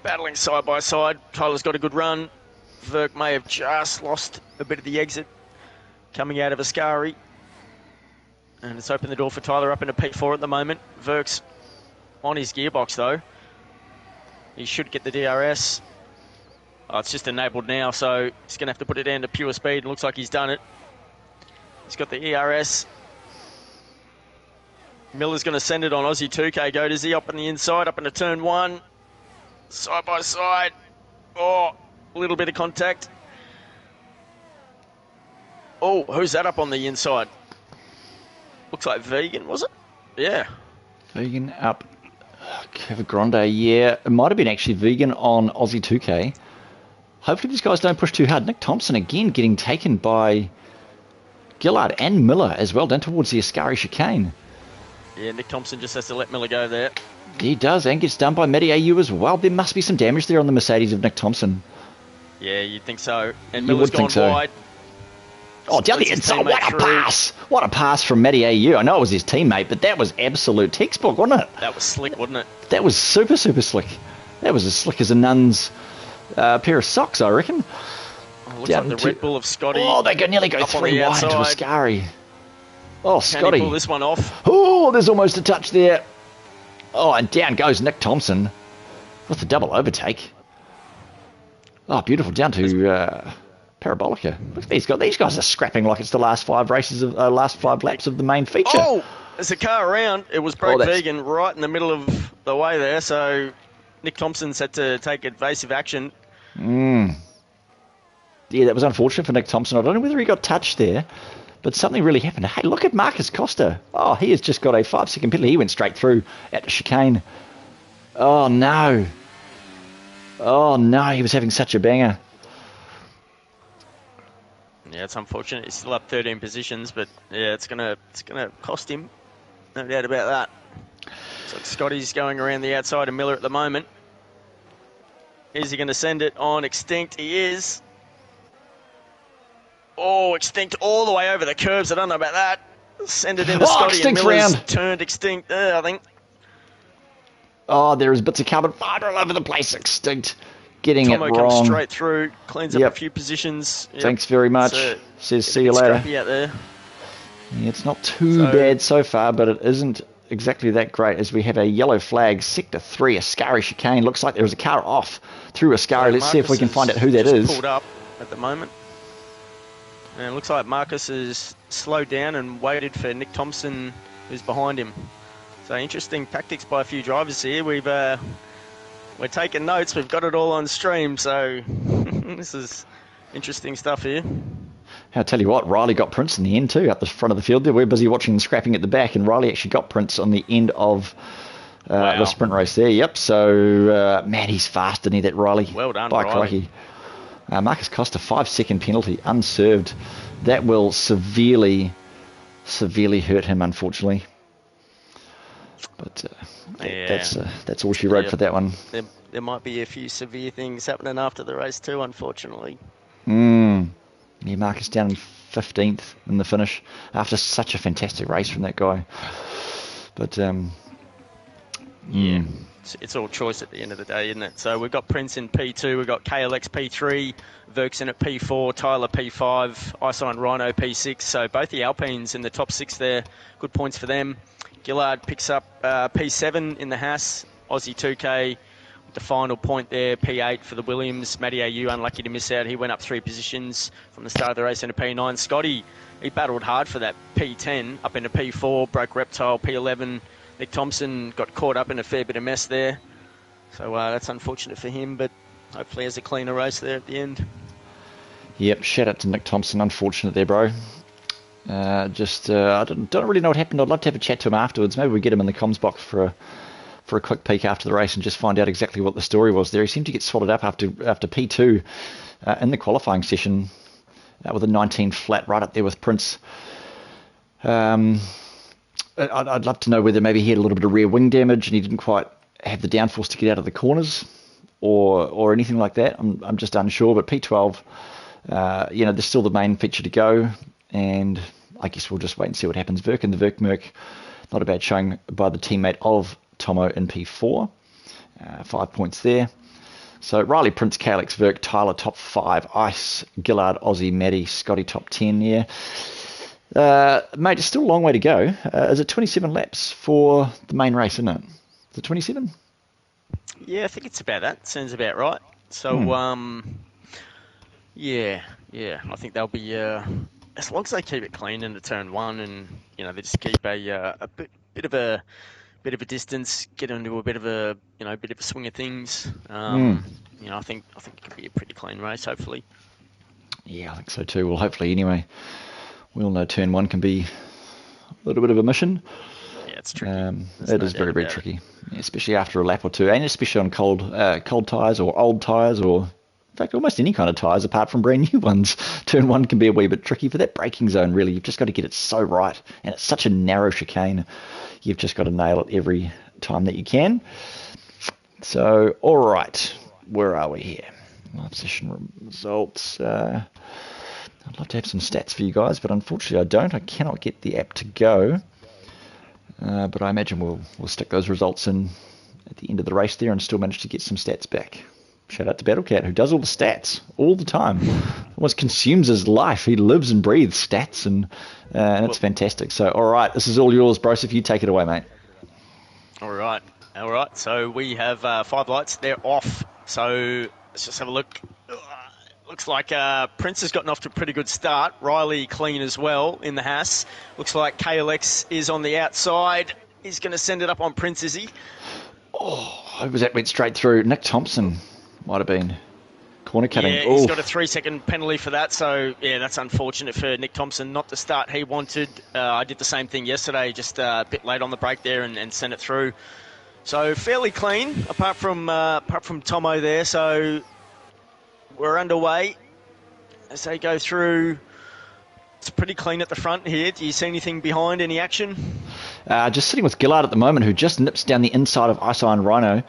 battling side by side. Tyler's got a good run. Verk may have just lost a bit of the exit coming out of Ascari. And it's opened the door for Tyler up into P4 at the moment. Verk's on his gearbox though. He should get the DRS. Oh, it's just enabled now, so he's going to have to put it down to pure speed. Looks like he's done it. He's got the ERS. Miller's going to send it on Aussie 2K. Go, does he up on the inside, up into turn 1. Side by side. Oh, a little bit of contact. Oh, who's that up on the inside? Looks like Vegan, was it? Yeah. Vegan up Curva Grande, yeah. It might have been actually Vegan on Aussie 2K. Hopefully these guys don't push too hard. Nick Thompson again getting taken by Gillard and Miller as well, down towards the Ascari chicane. Yeah, Nick Thompson just has to let Miller go there. He does, and gets done by Matty AU as well. There must be some damage there on the Mercedes of Nick Thompson. Yeah, you'd think so. And Miller's gone wide. Oh, down the inside. What a pass. What a pass from Matty AU. I know it was his teammate, but that was absolute textbook, wasn't it? That was slick, wasn't it? That was super, super slick. That was as slick as a nun's pair of socks, I reckon. Oh, looks like the Red Bull of Scotty. Oh, they nearly go 3 wide into Ascari. Oh, Scotty. Can he pull this one off? Oh, there's almost a touch there. Oh, and down goes Nick Thompson with the double overtake. Oh, beautiful. Down to Parabolica. Look at these guys. These guys are scrapping like it's the last 5 races of last 5 laps of the main feature. Oh, there's a car around. It was broke Vegan right in the middle of the way there. So Nick Thompson's had to take evasive action. Yeah, that was unfortunate for Nick Thompson. I don't know whether he got touched there, but something really happened. Hey, look at Marcus Costa. Oh, he has just got a 5-second penalty. He went straight through at the chicane. Oh, no. Oh no, he was having such a banger. Yeah, it's unfortunate. He's still up 13 positions, but yeah, it's gonna cost him. No doubt about that. So Scotty's going around the outside of Miller at the moment. Is he going to send it on Extinct? He is. Oh, Extinct all the way over the curbs. I don't know about that. Send it into Scotty and Miller's round. turned Extinct there, I think. Oh, there is bits of carbon fibre all over the place. Extinct. Getting Tomo it wrong. comes straight through, cleans up a few positions. Yep. Thanks very much. Says see you later. Out there. Yeah, it's not too bad so far, but it isn't exactly that great as we have a yellow flag. Sector 3, Ascari chicane. Looks like there's a car off through Ascari. Let's see if we can find out who that is. Pulled up at the moment. And it looks like Marcus has slowed down and waited for Nick Thompson, who's behind him. So interesting tactics by a few drivers here. We're taking notes. We've got it all on stream. So this is interesting stuff here. I'll tell you what, Riley got Prince in the end too, up the front of the field there. We're busy watching and scrapping at the back, and Riley actually got Prince on the end of the sprint race there. Yep, so, man, he's fast, isn't he, that Riley? Well done, by Riley. Crikey. Marcus Costa, 5-second penalty, unserved. That will severely hurt him, unfortunately. But that's all she wrote for that one. There might be a few severe things happening after the race too, unfortunately. Yeah, Marcus down in 15th in the finish after such a fantastic race from that guy. But yeah, it's all choice at the end of the day, isn't it? So we've got Prince in P2, we've got KLX P3, Verksen at P4, Tyler P5, Iso and Rhino P6. So both the Alpines in the top 6 there, good points for them. Gillard picks up P7 in the Haas, Aussie 2K. The final point there, P8 for the Williams. Matty AU unlucky to miss out. He went up 3 positions from the start of the race into P9. Scotty, he battled hard for that P10 up into P4, broke Reptile, P11. Nick Thompson got caught up in a fair bit of mess there. So that's unfortunate for him, but hopefully has a cleaner race there at the end. Yep, shout out to Nick Thompson. Unfortunate there, bro. I don't really know what happened. I'd love to have a chat to him afterwards. Maybe we get him in the comms box for a quick peek after the race and just find out exactly what the story was there. He seemed to get swallowed up after P2 in the qualifying session with a 19 flat right up there with Prince. I'd love to know whether maybe he had a little bit of rear wing damage and he didn't quite have the downforce to get out of the corners or anything like that. I'm just unsure, but P12, there's still the main feature to go, and I guess we'll just wait and see what happens. Verken, the Verkmerk, not a bad showing by the teammate of Tomo in P4, 5 points there. So Riley, Prince, KLX, Verk, Tyler top 5, Ice, Gillard, Aussie, Maddie, Scotty top 10. Yeah, mate, it's still a long way to go. Is it 27 laps for the main race? Isn't it? Is it 27? Yeah, I think it's about that. Sounds about right. So yeah, I think they'll be as long as they keep it clean into turn 1, and they just keep a bit of a distance, get into a bit of a swing of things. I think it could be a pretty clean race, hopefully. Yeah, I think so too. Well, hopefully anyway. We all know turn 1 can be a little bit of a mission. Yeah, it's tricky. It is very, very tricky, especially after a lap or two, and especially on cold tyres or old tyres, or in fact almost any kind of tyres apart from brand new ones. Turn 1 can be a wee bit tricky for that braking zone, really. You've just got to get it so right, and it's such a narrow chicane. You've just got to nail it every time that you can. So, all right, where are we here? Live session results. I'd love to have some stats for you guys, but unfortunately I don't. I cannot get the app to go. But I imagine we'll stick those results in at the end of the race there and still manage to get some stats back. Shout out to Battlecat, who does all the stats all the time. Almost consumes his life. He lives and breathes stats, and it's fantastic. So, all right, this is all yours, Bruce. If you take it away, mate. All right. So we have 5 lights. They're off. So let's just have a look. Looks like Prince has gotten off to a pretty good start. Riley clean as well in the Haas. Looks like KLX is on the outside. He's going to send it up on Prince, is he? Oh, that went straight through. Nick Thompson might have been corner cutting. Yeah, he's got a 3-second penalty for that. So, yeah, that's unfortunate for Nick Thompson. Not the start he wanted. I did the same thing yesterday, just a bit late on the break there and sent it through. So fairly clean, apart from Tomo there. So we're underway as they go through. It's pretty clean at the front here. Do you see anything behind, any action? Just sitting with Gillard at the moment, who just nips down the inside of Ice Iron Rhino.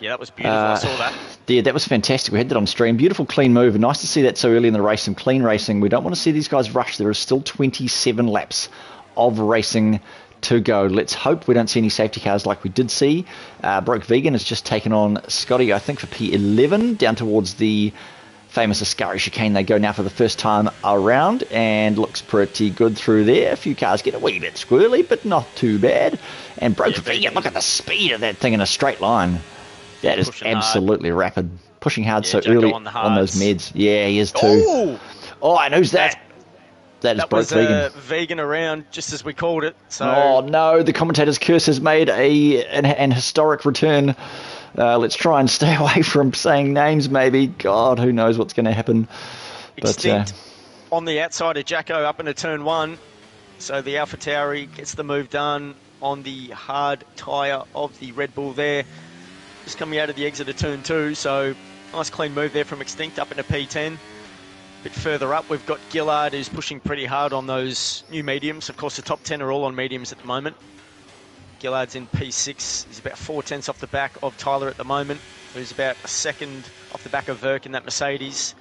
Yeah, that was beautiful. I saw that. Yeah, that was fantastic. We had that on stream. Beautiful, clean move. Nice to see that so early in the race. Some clean racing. We don't want to see these guys rush. There is still 27 laps of racing to go. Let's hope we don't see any safety cars like we did see. Broke Vegan has just taken on Scotty, I think, for P11 down towards the famous Ascari chicane. They go now for the first time around and looks pretty good through there. A few cars get a wee bit squirrely, but not too bad. And Broke Vegan, look at the speed of that thing in a straight line. That is absolutely rapid. Pushing hard so Jacko early on those meds. Yeah, he is too. Oh, and who's that? That is Broke Vegan. Vegan around, just as we called it. So. Oh, no, the commentator's curse has made an historic return. Let's try and stay away from saying names, maybe. God, who knows what's going to happen. Extinct on the outside of Jacko up into turn 1. So the Alpha Tauri gets the move done on the hard tyre of the Red Bull there. Just coming out of the exit of turn 2, so nice clean move there from Extinct up into P10. A bit further up, we've got Gillard, who's pushing pretty hard on those new mediums. Of course, the top 10 are all on mediums at the moment. Gillard's in P6. He's about 4 tenths off the back of Tyler at the moment, who's about a second off the back of Verk in that Mercedes.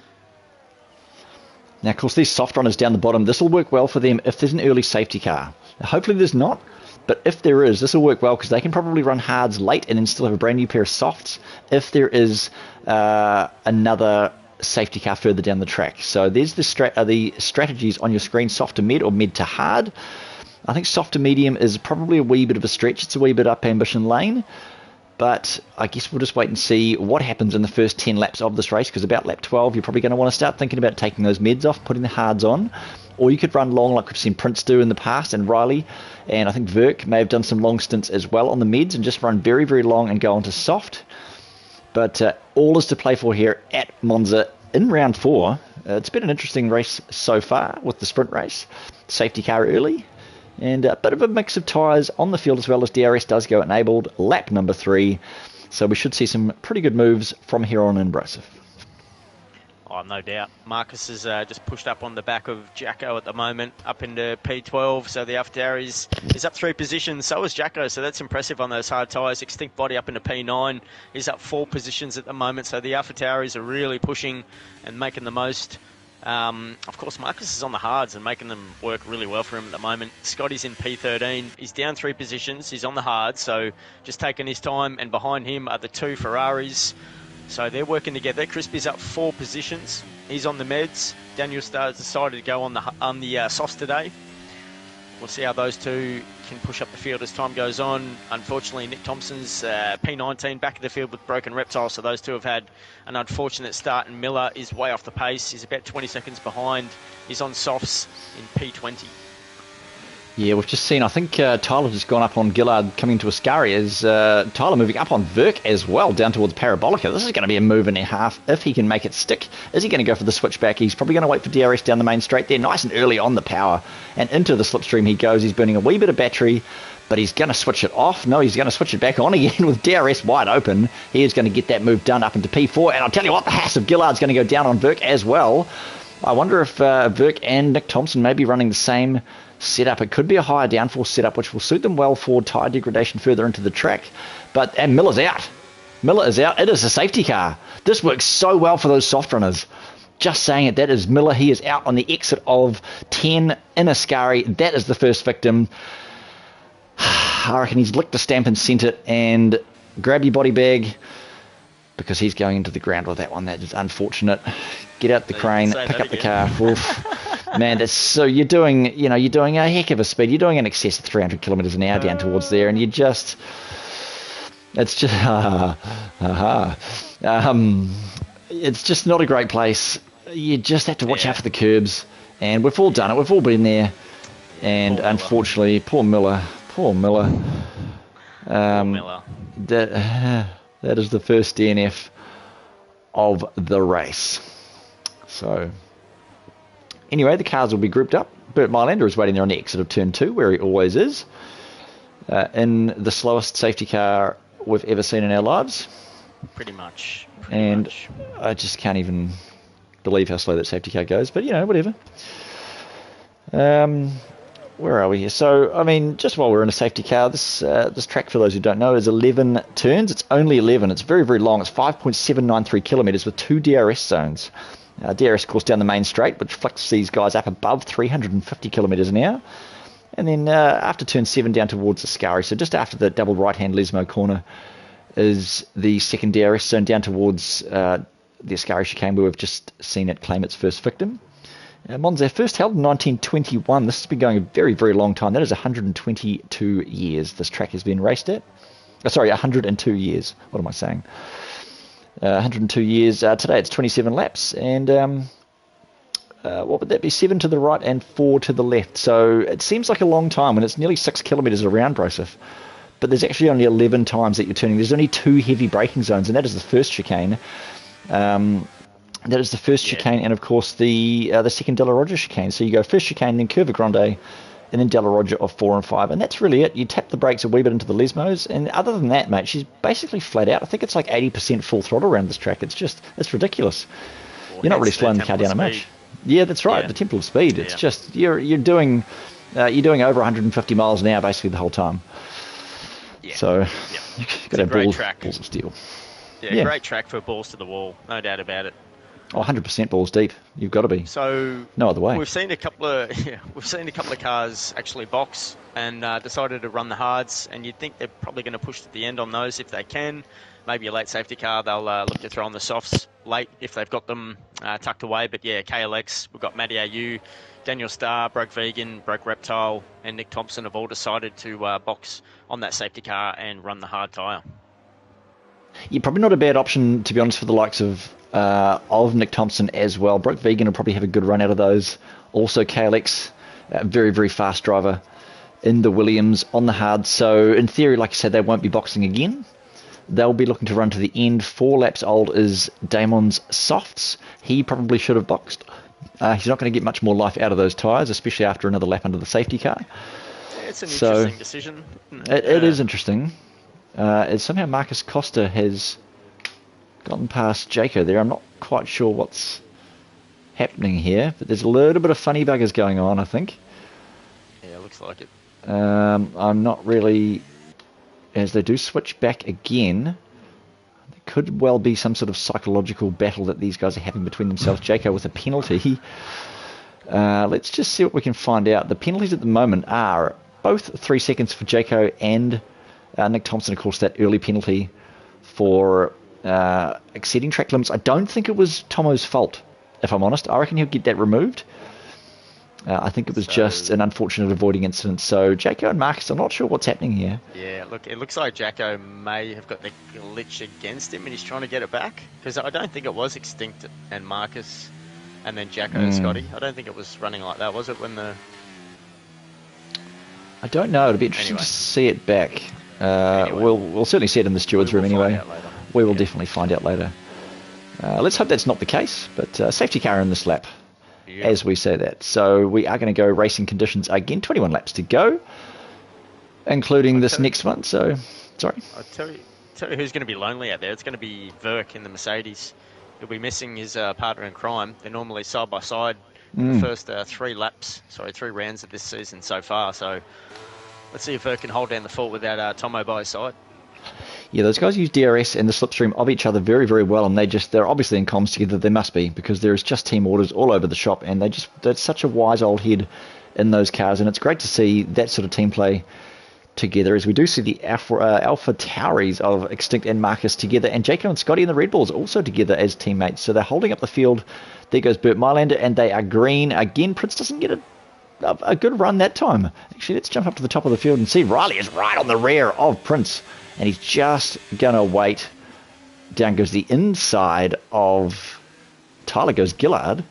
Now, of course, these soft runners down the bottom, this will work well for them if there's an early safety car. Now, hopefully there's not. But if there is, this will work well because they can probably run hards late and then still have a brand new pair of softs if there is another safety car further down the track. So there's the strategies on your screen, soft to mid or mid to hard. I think soft to medium is probably a wee bit of a stretch. It's a wee bit up ambition lane. But I guess we'll just wait and see what happens in the first 10 laps of this race, because about lap 12 you're probably going to want to start thinking about taking those meds off, putting the hards on. Or you could run long like we've seen Prince do in the past, and Riley, and I think Verk may have done some long stints as well on the meds and just run very, very long and go on to soft. But all is to play for here at Monza in round 4. It's been an interesting race so far with the sprint race. Safety car early, and a bit of a mix of tyres on the field as well, as DRS does go enabled. Lap number 3, so we should see some pretty good moves from here on in, Broseph. Oh, no doubt. Marcus is just pushed up on the back of Jacko at the moment, up into P12. So the Alpha Tauri is up 3 positions. So is Jacko. So that's impressive on those hard tyres. Extinct Body up into P9. He's up 4 positions at the moment. So the Alpha Tauris are really pushing and making the most. Of course, Marcus is on the hards and making them work really well for him at the moment. Scotty's in P13. He's down 3 positions. He's on the hards. So just taking his time. And behind him are the 2 Ferraris. So they're working together. Crispy's up 4 positions. He's on the meds. Daniel Starr's decided to go on the softs today. We'll see how those two can push up the field as time goes on. Unfortunately, Nick Thompson's P19 back of the field with broken reptile, so those two have had an unfortunate start, and Miller is way off the pace. He's about 20 seconds behind. He's on softs in P20. Yeah, we've just seen, I think Tyler has gone up on Gillard coming to Ascari. Is Tyler moving up on Verk as well, down towards Parabolica. This is going to be a move and a half if he can make it stick. Is he going to go for the switchback? He's probably going to wait for DRS down the main straight there, nice and early on the power. And into the slipstream he goes. He's burning a wee bit of battery, but he's going to switch it off. No, he's going to switch it back on again with DRS wide open. He is going to get that move done up into P4. And I'll tell you what, the Haas of Gillard's going to go down on Verk as well. I wonder if Verk and Nick Thompson may be running the same setup. It could be a higher downforce setup, which will suit them well for tyre degradation further into the track. And Miller's out. Miller is out. It is a safety car. This works so well for those soft runners. Just saying it, that is Miller. He is out on the exit of 10 in Ascari. That is the first victim. I reckon he's licked the stamp and sent it, and grab your body bag, because he's going into the ground with that one. That is unfortunate. Get out the crane, pick up the car. Oof. Man, that's so you're doing a heck of a speed. You're doing in excess of 300 kilometers an hour down towards there, and it's just it's just not a great place. You just have to watch out for the curbs, and we've all done it. We've all been there, and unfortunately, poor Miller. That is the first DNF of the race. So, anyway, the cars will be grouped up. Bert Mylander is waiting there on the exit of turn 2, where he always is. In the slowest safety car we've ever seen in our lives. Pretty much. And I just can't even believe how slow that safety car goes. But, whatever. Where are we here? So, I mean, just while we're in a safety car, this track, for those who don't know, is 11 turns. It's only 11. It's very, very long. It's 5.793 kilometres with 2 DRS zones. DRS, of course, down the main straight, which flicks these guys up above 350 kilometres an hour. And then after turn 7 down towards the Ascari, so just after the double right-hand Lesmo corner, is the second DRS zone down towards the Ascari chicane, where we've just seen it claim its first victim. Monza first held in 1921. This has been going a very, very long time. That is 122 years this track has been raced at. 102 years. What am I saying? 102 years. Today it's 27 laps. And what would that be? 7 to the right and 4 to the left. So it seems like a long time when it's nearly 6 kilometres around, Broseph. But there's actually only 11 times that you're turning. There's only 2 heavy braking zones, and that is the first chicane. That is the first chicane, and of course the second De La Roger chicane. So you go first chicane, then Curva Grande, and then De La Roger of 4 and 5, and that's really it. You tap the brakes a wee bit into the Lesmos, and other than that, mate, she's basically flat out. I think it's like 80% full throttle around this track. It's ridiculous. You're not really slowing the car down much. Yeah, that's right. Yeah. The temple of speed. It's just you're doing over 150 miles an hour basically the whole time. Yeah. So you've got to have balls of steel. Yeah, great track for balls to the wall, no doubt about it. Oh, 100% balls deep. You've got to be. So no other way. We've seen a couple of cars actually box and decided to run the hards, and you'd think they're probably going to push to the end on those if they can. Maybe a late safety car, they'll look to throw on the softs late if they've got them tucked away. But yeah, KLX, we've got Matty Au, Daniel Starr, Broke Vegan, Broke Reptile, and Nick Thompson have all decided to box on that safety car and run the hard tyre. Yeah, probably not a bad option, to be honest, for the likes of Nick Thompson as well. Broke Vegan will probably have a good run out of those. Also KLX, very, very fast driver in the Williams on the hard. So in theory, like I said, they won't be boxing again. They'll be looking to run to the end. 4 laps old is Damon's softs. He probably should have boxed. He's not going to get much more life out of those tyres, especially after another lap under the safety car. Yeah, it's an interesting decision. It is interesting. Somehow Marcus Costa has gotten past Jaco there. I'm not quite sure what's happening here, but there's a little bit of funny buggers going on, I think. Yeah, looks like it. I'm not really... As they do switch back again, there could well be some sort of psychological battle that these guys are having between themselves. Jaco with a penalty. Let's just see what we can find out. The penalties at the moment are both 3 seconds for Jaco and Nick Thompson, of course, that early penalty for exceeding track limits. I don't think it was Tomo's fault, if I'm honest. I reckon he'll get that removed. I think it was just an unfortunate avoiding incident. So Jaco and Marcus, I'm not sure what's happening here. Yeah, look, it looks like Jaco may have got the glitch against him and he's trying to get it back. Because I don't think it was Extinct and Marcus and then Jaco and Scotty. I don't think it was running like that, was it? I don't know. It'll be interesting to see it back. We'll certainly see it in the stewards room anyway. We will definitely find out later. Let's hope that's not the case. But safety car in this lap. Yep. As we say that. So we are going to go racing conditions again. 21 laps to go, including this next one. So, sorry. I'll tell you who's going to be lonely out there. It's going to be Verk in the Mercedes. He'll be missing his partner in crime. They're normally side by side in the first 3 rounds of this season so far. So let's see if Verk can hold down the fort without Tomo by his side. Yeah, those guys use DRS and the slipstream of each other very, very well, and they're obviously in comms together. They must be, because there is just team orders all over the shop, and they're such a wise old head in those cars, and it's great to see that sort of team play together, as we do see the Alpha Tauris of Extinct and Marcus together, and Jaco and Scotty and the Red Bulls also together as teammates. So they're holding up the field. There goes Burt Mylander, and they are green. Again, Prince doesn't get a good run that time. Actually, let's jump up to the top of the field and see Riley is right on the rear of Prince. And he's just going to wait. Down goes the inside of Tyler, goes Gillard.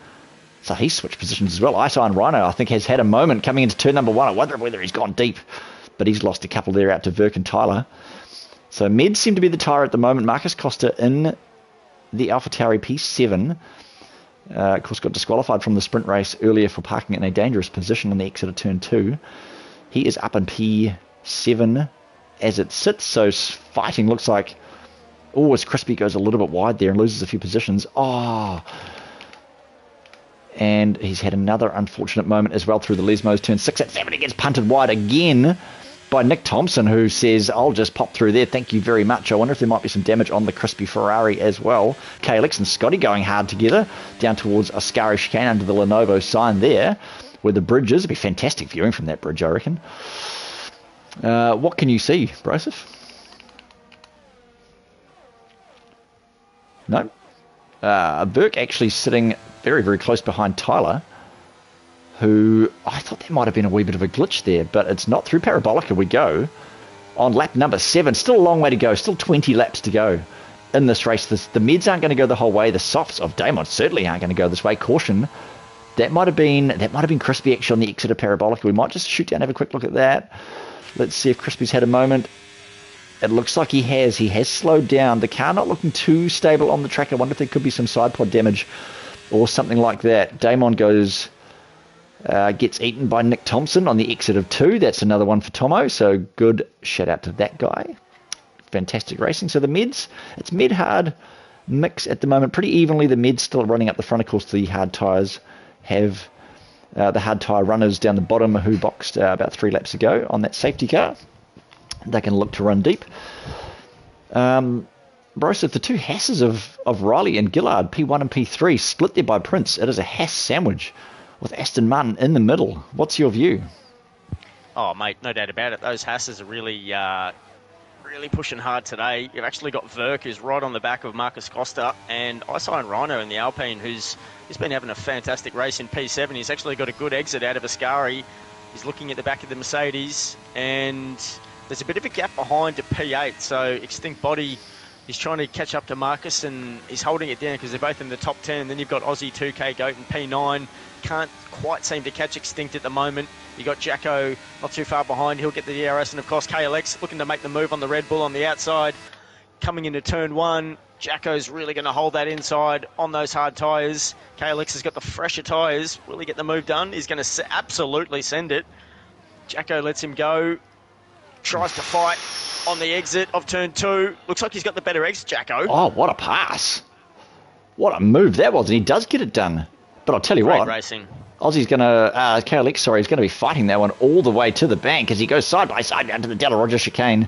So he switched positions as well. Ice Iron Rhino, I think, has had a moment coming into turn number 1. I wonder whether he's gone deep. But he's lost a couple there out to Verk and Tyler. So Meds seem to be the tyre at the moment. Marcus Costa in the AlphaTauri P7. Of course, got disqualified from the sprint race earlier for parking in a dangerous position on the exit of turn 2. He is up in P7. as it sits. So fighting looks like, oh, as Crispy goes a little bit wide there and loses a few positions. Oh, and he's had another unfortunate moment as well through the Lesmos. Turn 6 at 7. He gets punted wide again by Nick Thompson, who says, I'll just pop through there. Thank you very much. I wonder if there might be some damage on the Crispy Ferrari as well. KLX and Scotty going hard together down towards Ascari Chicane under the Lenovo sign there, where the bridge is. It'd be fantastic viewing from that bridge, I reckon. What can you see, Broseph? No. Burke actually sitting very, very close behind Tyler, who I thought there might have been a wee bit of a glitch there, but it's not. Through Parabolica we go on lap number 7. Still a long way to go. Still 20 laps to go in this race. The mids aren't going to go the whole way. The softs of Damon certainly aren't going to go this way. Caution. That might have been Crispy actually on the exit of Parabolica. We might just shoot down and have a quick look at that. Let's see if Crispy's had a moment. It looks like he has. He has slowed down. The car not looking too stable on the track. I wonder if there could be some side pod damage or something like that. Damon gets eaten by Nick Thompson on the exit of 2. That's another one for Tomo. So good shout out to that guy. Fantastic racing. So the mids, it's mid-hard mix at the moment. Pretty evenly. The mids still running up the front. Of course, the hard tyres have the hard tyre runners down the bottom who boxed about 3 laps ago on that safety car. They can look to run deep. Broseph, the two Hasses of Riley and Gillard, P1 and P3, split there by Prince. It is a Hass sandwich with Aston Martin in the middle. What's your view? Oh, mate, no doubt about it. Those Hasses are really pushing hard today. You've actually got Verk, who's right on the back of Marcus Costa, and Isign Rhino in the Alpine, he's been having a fantastic race in P7. He's actually got a good exit out of Ascari. He's looking at the back of the Mercedes, and there's a bit of a gap behind to P8, so Extinct Body is trying to catch up to Marcus, and he's holding it down because they're both in the top 10. Then you've got Aussie 2K Goat and P9. Can't quite seem to catch Extinct at the moment. You got Jacko not too far behind. He'll get the DRS, and of course KLX looking to make the move on the Red Bull on the outside. Coming into turn 1, Jacko's really going to hold that inside on those hard tyres. KLX has got the fresher tyres. Will he get the move done? He's going to absolutely send it. Jacko lets him go. Tries to fight on the exit of turn 2. Looks like he's got the better exit, Jacko. Oh, what a pass. What a move that was. And he does get it done. But I'll tell you what. Racing. Aussie's going to, KLX, sorry, he's going to be fighting that one all the way to the bank as he goes side by side down to the Della Roger chicane.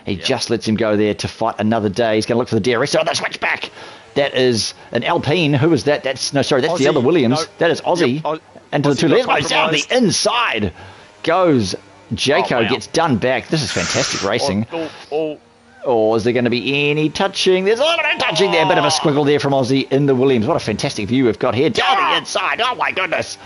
He just lets him go there to fight another day. He's going to look for the DRS. Oh, the switchback. That is an Alpine. Who is that? That's Aussie. The other Williams. No. That is Aussie. Yep. And to the two left. Down the inside goes Jaco, gets done back. This is fantastic racing. Or is there going to be any touching? There's a little bit of touching there. A bit of a squiggle there from Aussie in the Williams. What a fantastic view we've got here. Down the inside. Oh, my goodness.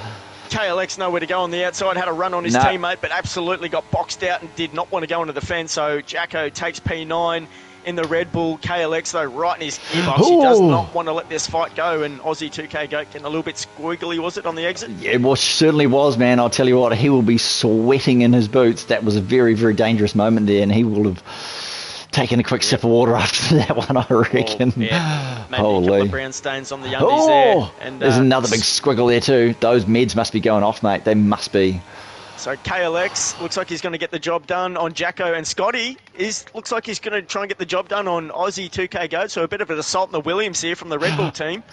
KLX nowhere to go on the outside. Had a run on his teammate, but absolutely got boxed out and did not want to go into the fence. So Jacko takes P9 in the Red Bull. KLX, though, right in his gearbox. He does not want to let this fight go. And Aussie 2K Goat getting a little bit squiggly, was it, on the exit? Yeah, it certainly was, man. I'll tell you what, he will be sweating in his boots. That was a very, very dangerous moment there, and he will have taken a quick sip of water after that one, I reckon. Maybe a couple of brown stains on the undies there. And, there's another big squiggle there too. Those meds must be going off, mate. They must be. So KLX looks like he's going to get the job done on Jacko, and Scotty looks like he's going to try and get the job done on Aussie 2K Goat. So a bit of an assault on the Williams here from the Red Bull team.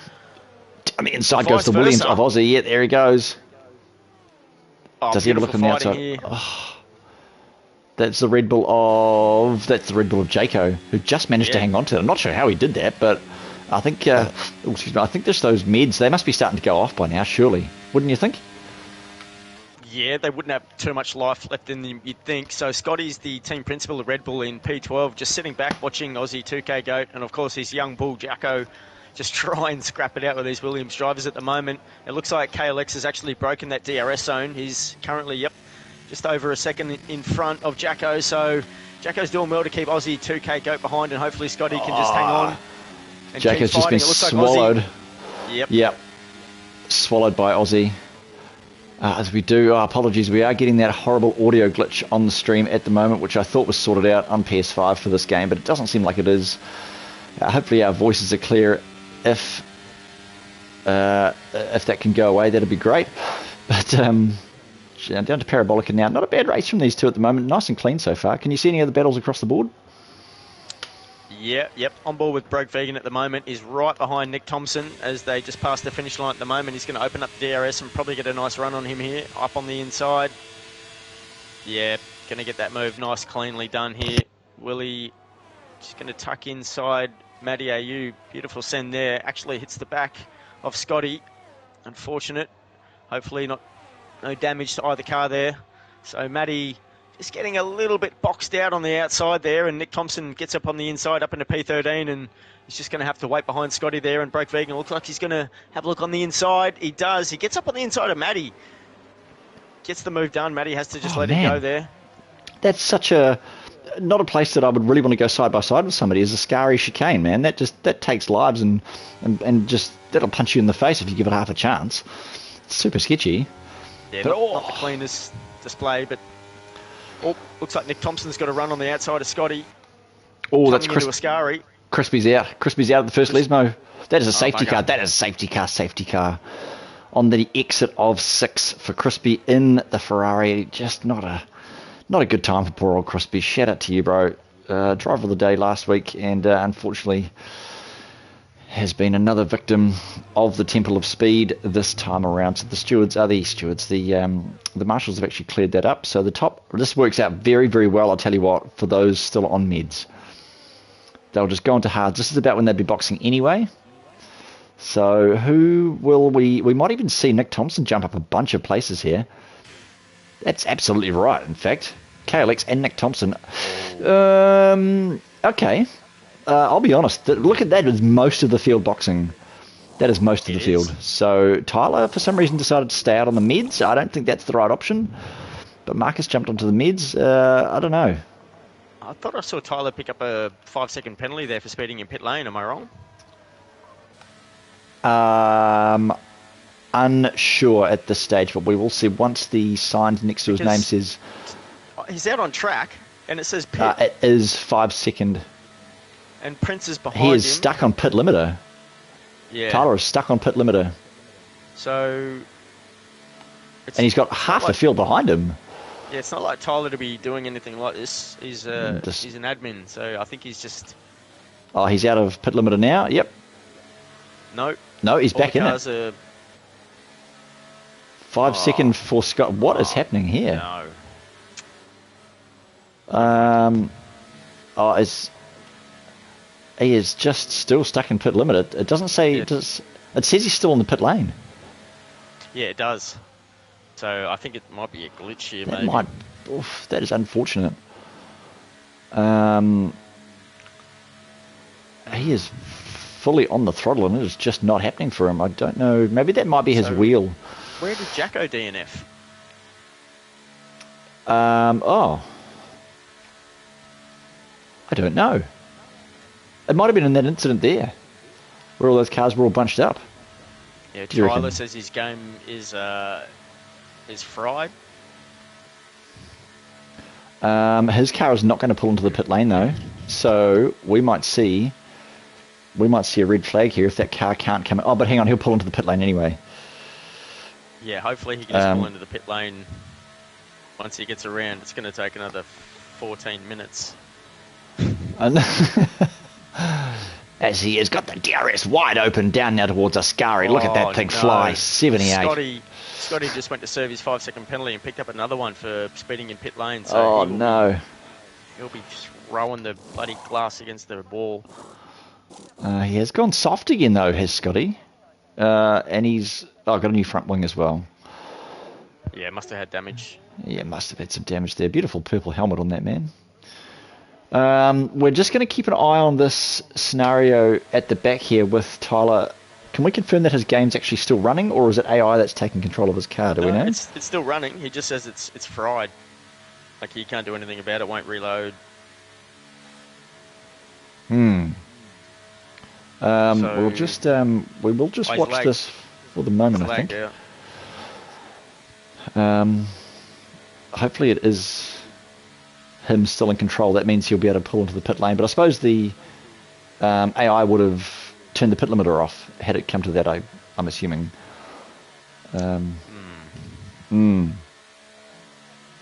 On the inside goes the Williams of Aussie. Yeah, there he goes. Does he ever look on the outside? That's the Red Bull of Jaco, who just managed to hang on to it. I'm not sure how he did that, but I think I think just those meds, they must be starting to go off by now, surely. Wouldn't you think? Yeah, they wouldn't have too much life left in them, you'd think. So Scotty's the team principal of Red Bull in P12, just sitting back watching Aussie 2K Goat, and of course his young bull Jacko just try and scrap it out with these Williams drivers at the moment. It looks like KLX has actually broken that DRS zone. He's currently, just over a second in front of Jacko, so Jacko's doing well to keep Aussie 2K Goat behind, and hopefully Scotty can just hang on and Jacko's just been swallowed. Like yep. Swallowed by Aussie. As we do, apologies, we are getting that horrible audio glitch on the stream at the moment, which I thought was sorted out on PS5 for this game, but it doesn't seem like it is. Hopefully our voices are clear. If that can go away, that'd be great. But down to Parabolica now. Not a bad race from these two at the moment. Nice and clean so far. Can you see any other battles across the board? Yep. On board with Broke Vegan at the moment. Is right behind Nick Thompson as they just passed the finish line at the moment. He's going to open up the DRS and probably get a nice run on him here. Up on the inside. Yeah, going to get that move nice, cleanly done here. Willie just going to tuck inside Matty AU. Beautiful send there. Actually hits the back of Scotty. Unfortunate. Hopefully no damage to either car there. So Matty just getting a little bit boxed out on the outside there, and Nick Thompson gets up on the inside, up into P13, and he's just going to have to wait behind Scotty there, and Broke Vegan looks like he's going to have a look on the inside. He does. He gets up on the inside of Matty. Gets the move done. Matty has to just let it go there. That's such a... not a place that I would really want to go side by side with somebody, is a Scary chicane, man. That takes lives and just... that'll punch you in the face if you give it half a chance. It's super sketchy. Yeah, not the cleanest display, but looks like Nick Thompson's got a run on the outside of Scotty. Oh, that's Ascari. Crispy's out. Crispy's out of the first Lesmo. That is a safety car. That is a safety car. On the exit of 6 for Crispy in the Ferrari. Just not a good time for poor old Crispy. Shout out to you, bro. Driver of the day last week, and unfortunately has been another victim of the Temple of Speed this time around. So the marshals have actually cleared that up. So this works out very, very well, I'll tell you what, for those still on meds. They'll just go into hards. This is about when they'd be boxing anyway. So who will we might even see Nick Thompson jump up a bunch of places here. That's absolutely right, in fact. KLX and Nick Thompson. Okay. I'll be honest. Look at that. It's most of the field boxing. That is most of the field. So Tyler, for some reason, decided to stay out on the meds. I don't think that's the right option. But Marcus jumped onto the meds. I don't know. I thought I saw Tyler pick up a 5-second penalty there for speeding in pit lane. Am I wrong? Unsure at this stage, but we will see once the sign next to his name says... he's out on track, and it says pit. It is 5-second. And Prince is behind him. He is stuck on pit limiter. Yeah. Tyler is stuck on pit limiter. So... and he's got half the field behind him. Yeah, it's not like Tyler to be doing anything like this. He's an admin, so I think he's just... Oh, he's out of pit limiter now? Yep. No, he's back in it. 5 second for Scott. What is happening here? No. He is just still stuck in pit limit. It doesn't say... It says he's still in the pit lane. Yeah, it does. So I think it might be a glitch here, that is unfortunate. He is fully on the throttle and it is just not happening for him. I don't know. Maybe that might be his wheel. Where did Jacko DNF? I don't know. It might have been in that incident there, where all those cars were all bunched up. Yeah, Tyler says his game is fried. His car is not going to pull into the pit lane though, so we might see a red flag here if that car can't come. Oh, but hang on, he'll pull into the pit lane anyway. Yeah, hopefully he can just pull into the pit lane once he gets around. It's going to take another 14 minutes. As he has got the DRS wide open down now towards Ascari. Look at that thing fly, 78. Scotty just went to serve his 5-second penalty and picked up another one for speeding in pit lane. So he'll be throwing the bloody glass against the wall. He has gone soft again though, has Scotty. And he's got a new front wing as well. Yeah, must have had damage. Yeah, must have had some damage there. Beautiful purple helmet on that man. We're just going to keep an eye on this scenario at the back here with Tyler. Can we confirm that his game's actually still running, or is it AI that's taking control of his car? Do we know? It's still running. He just says it's fried. Like he can't do anything about it. Won't reload. So we will just watch this for the moment. I think. Yeah. Hopefully it is him still in control. That means he'll be able to pull into the pit lane. But I suppose the AI would have turned the pit limiter off had it come to that. I'm assuming.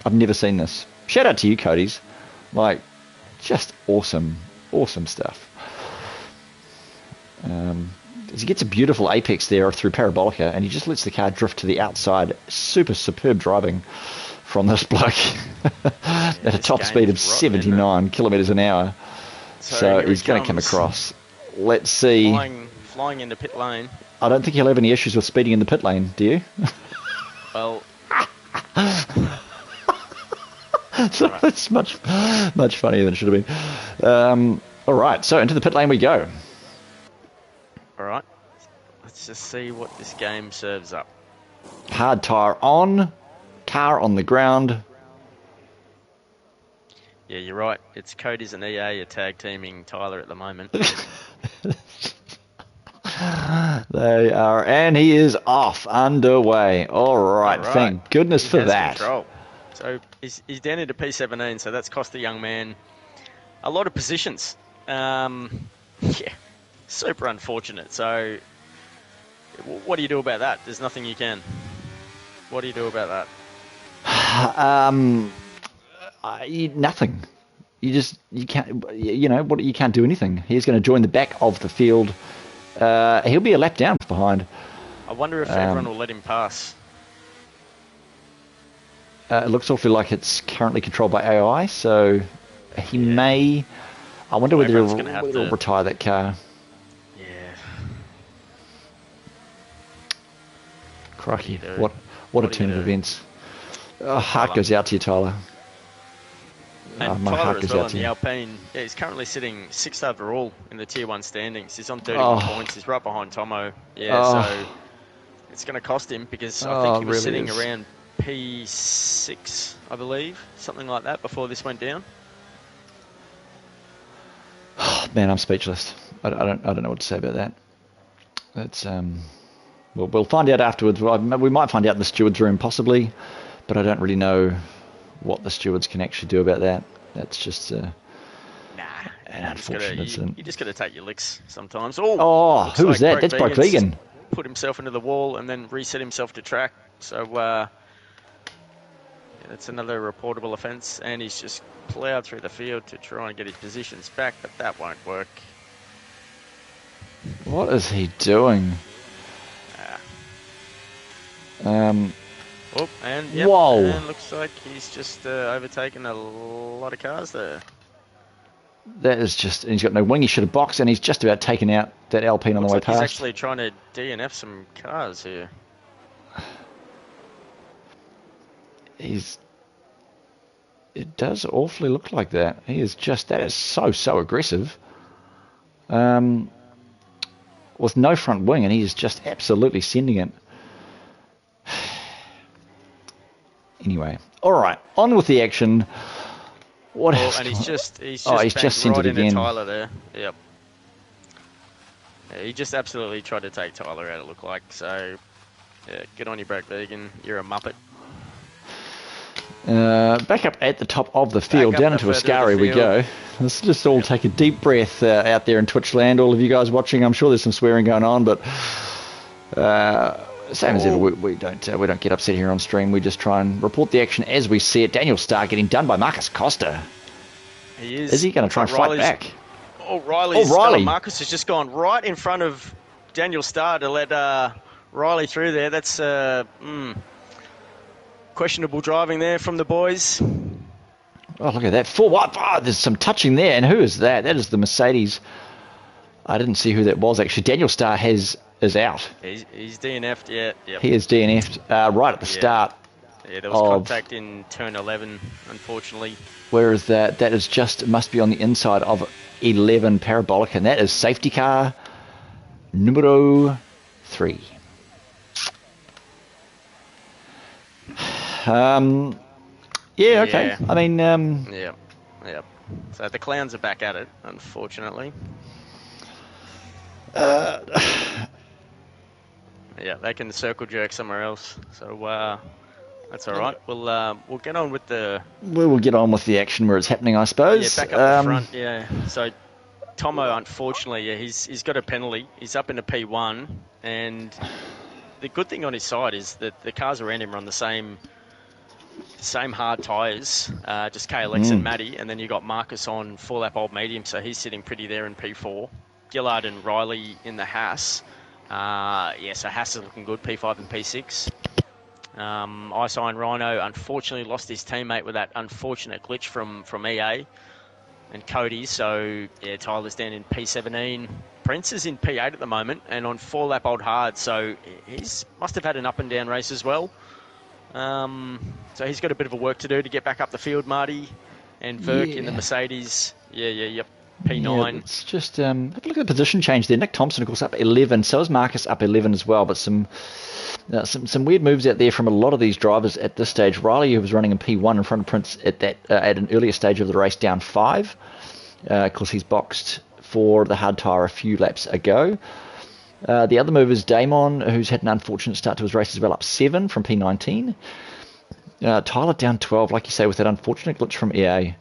I've never seen this. Shout out to you, Cody's. Like, just awesome stuff. He gets a beautiful apex there through Parabolica, and he just lets the car drift to the outside. Superb driving from this bloke at a top speed of 79 kilometres an hour. So he's going to come across. Let's see. Flying into pit lane. I don't think he'll have any issues with speeding in the pit lane, do you? Well... So right. It's much funnier than it should have been. All right, so into the pit lane we go. All right, let's just see what this game serves up. Hard tyre on, car on the ground. Yeah, you're right. It's Cody's and EA are tag teaming Tyler at the moment. They are, and he is off, underway. All right, thank goodness for that. Control. So he's down into P17, so that's cost the young man a lot of positions. Yeah, super unfortunate. So what do you do about that? There's nothing you can. What do you do about that? Nothing. You can't. You can't do anything. He's going to join the back of the field. He'll be a lap down behind. I wonder if everyone will let him pass. It looks awfully like it's currently controlled by AI, so he may... I wonder whether he'll retire that car. Yeah. Crikey, what a turn of events. Heart goes out to you, Tyler. And my Tyler as well in the Alpine. Yeah, he's currently sitting 6th overall in the Tier 1 standings. He's on 31 points. He's right behind Tomo. Yeah, so it's going to cost him because I think he was sitting around P6, I believe, something like that before this went down. Man, I'm speechless. I don't know what to say about that. That's we'll find out afterwards. We might find out in the stewards' room possibly, but I don't really know what the stewards can actually do about that. That's just an unfortunate incident. You just got to take your licks sometimes. Who was that? That's Broke Vegan. Put himself into the wall and then reset himself to track. So that's another reportable offence, and he's just ploughed through the field to try and get his positions back, but that won't work. What is he doing? Whoa! And looks like he's just overtaken a lot of cars there. That is just... He's got no wing, he should have boxed, and he's just about taken out that Alpine on the way past. He's actually trying to DNF some cars here. It does awfully look like that. He is just... That is so aggressive. With no front wing, and he is just absolutely sending it. Anyway, all right, on with the action. What else? And he's just sent right it again. Tyler there. Yep. Yeah, he just absolutely tried to take Tyler out, it looked like. So, yeah, good on you, Broke Vegan. You're a muppet. Back up at the top of the field, down into Ascari we go. Let's just all take a deep breath out there in Twitch land. All of you guys watching, I'm sure there's some swearing going on, but same as ever, we don't get upset here on stream. We just try and report the action as we see it. Daniel Starr getting done by Marcus Costa. He is. Is he going to try and fight back? Riley. Marcus has just gone right in front of Daniel Starr to let Riley through there. That's questionable driving there from the boys. Oh, look at that. 4 wide. Oh, there's some touching there. And who is that? That is the Mercedes. I didn't see who that was, actually. Daniel Starr is out. He's DNF'd, yeah. Yep. He is DNF'd right at the start. Yeah, there was contact in turn 11, unfortunately. Where is that? That is just, must be on the inside of 11 Parabolic, and that is safety car numero 3. Yeah, okay. Yeah. I mean... Yep. So the clowns are back at it, unfortunately. Yeah, they can circle jerk somewhere else. So that's all right. We'll get on with the... We will get on with the action where it's happening, I suppose. Yeah, back up the front, yeah. So Tomo, unfortunately, yeah, he's got a penalty. He's up into P1, and the good thing on his side is that the cars around him are on the same same hard tyres, just KLX and Matty, and then you got Marcus on 4-lap old medium, so he's sitting pretty there in P4. Gillard and Riley in the Haas. So Haas is looking good, P5 and P6. Isign Rhino unfortunately lost his teammate with that unfortunate glitch from EA and Cody, so yeah, Tyler's down in P17. Prince is in P8 at the moment and on 4-lap old hard, so he's must have had an up and down race as well. So he's got a bit of a work to do to get back up the field, Marty. And Verk in the Mercedes. Yep. P9. Yeah, it's just, have a look at the position change there. Nick Thompson, of course, up 11. So is Marcus up 11 as well. But some weird moves out there from a lot of these drivers at this stage. Riley, who was running in P1 in front of Prince at an earlier stage of the race, down 5. Of course, he's boxed for the hard tyre a few laps ago. The other move is Damon, who's had an unfortunate start to his race as well, up 7 from P19. Tyler down 12, like you say, with that unfortunate glitch from EA.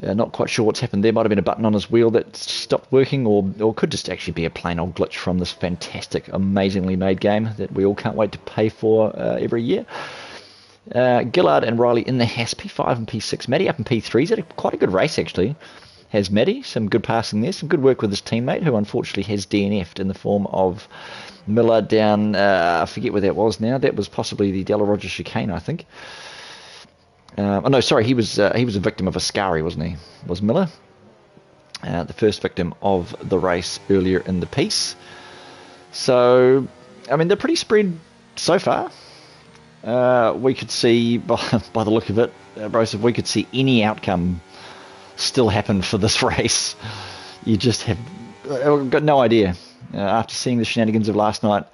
Not quite sure what's happened there. Might have been a button on his wheel that stopped working, or could just actually be a plain old glitch from this fantastic, amazingly made game that we all can't wait to pay for every year. Gillard and Riley in the Haas, P5 and P6. Matty up in P3. He's had quite a good race, actually. Has Matty. Some good passing there. Some good work with his teammate, who unfortunately has DNF'd in the form of Miller down, I forget where that was now. That was possibly the Della Rogers chicane, I think. No, sorry, he was a victim of a scurry, wasn't he? Was Miller the first victim of the race earlier in the piece? So, I mean, they're pretty spread so far. We could see, by the look of it, Bruce, if we could see any outcome still happen for this race, you just have got no idea. After seeing the shenanigans of last night,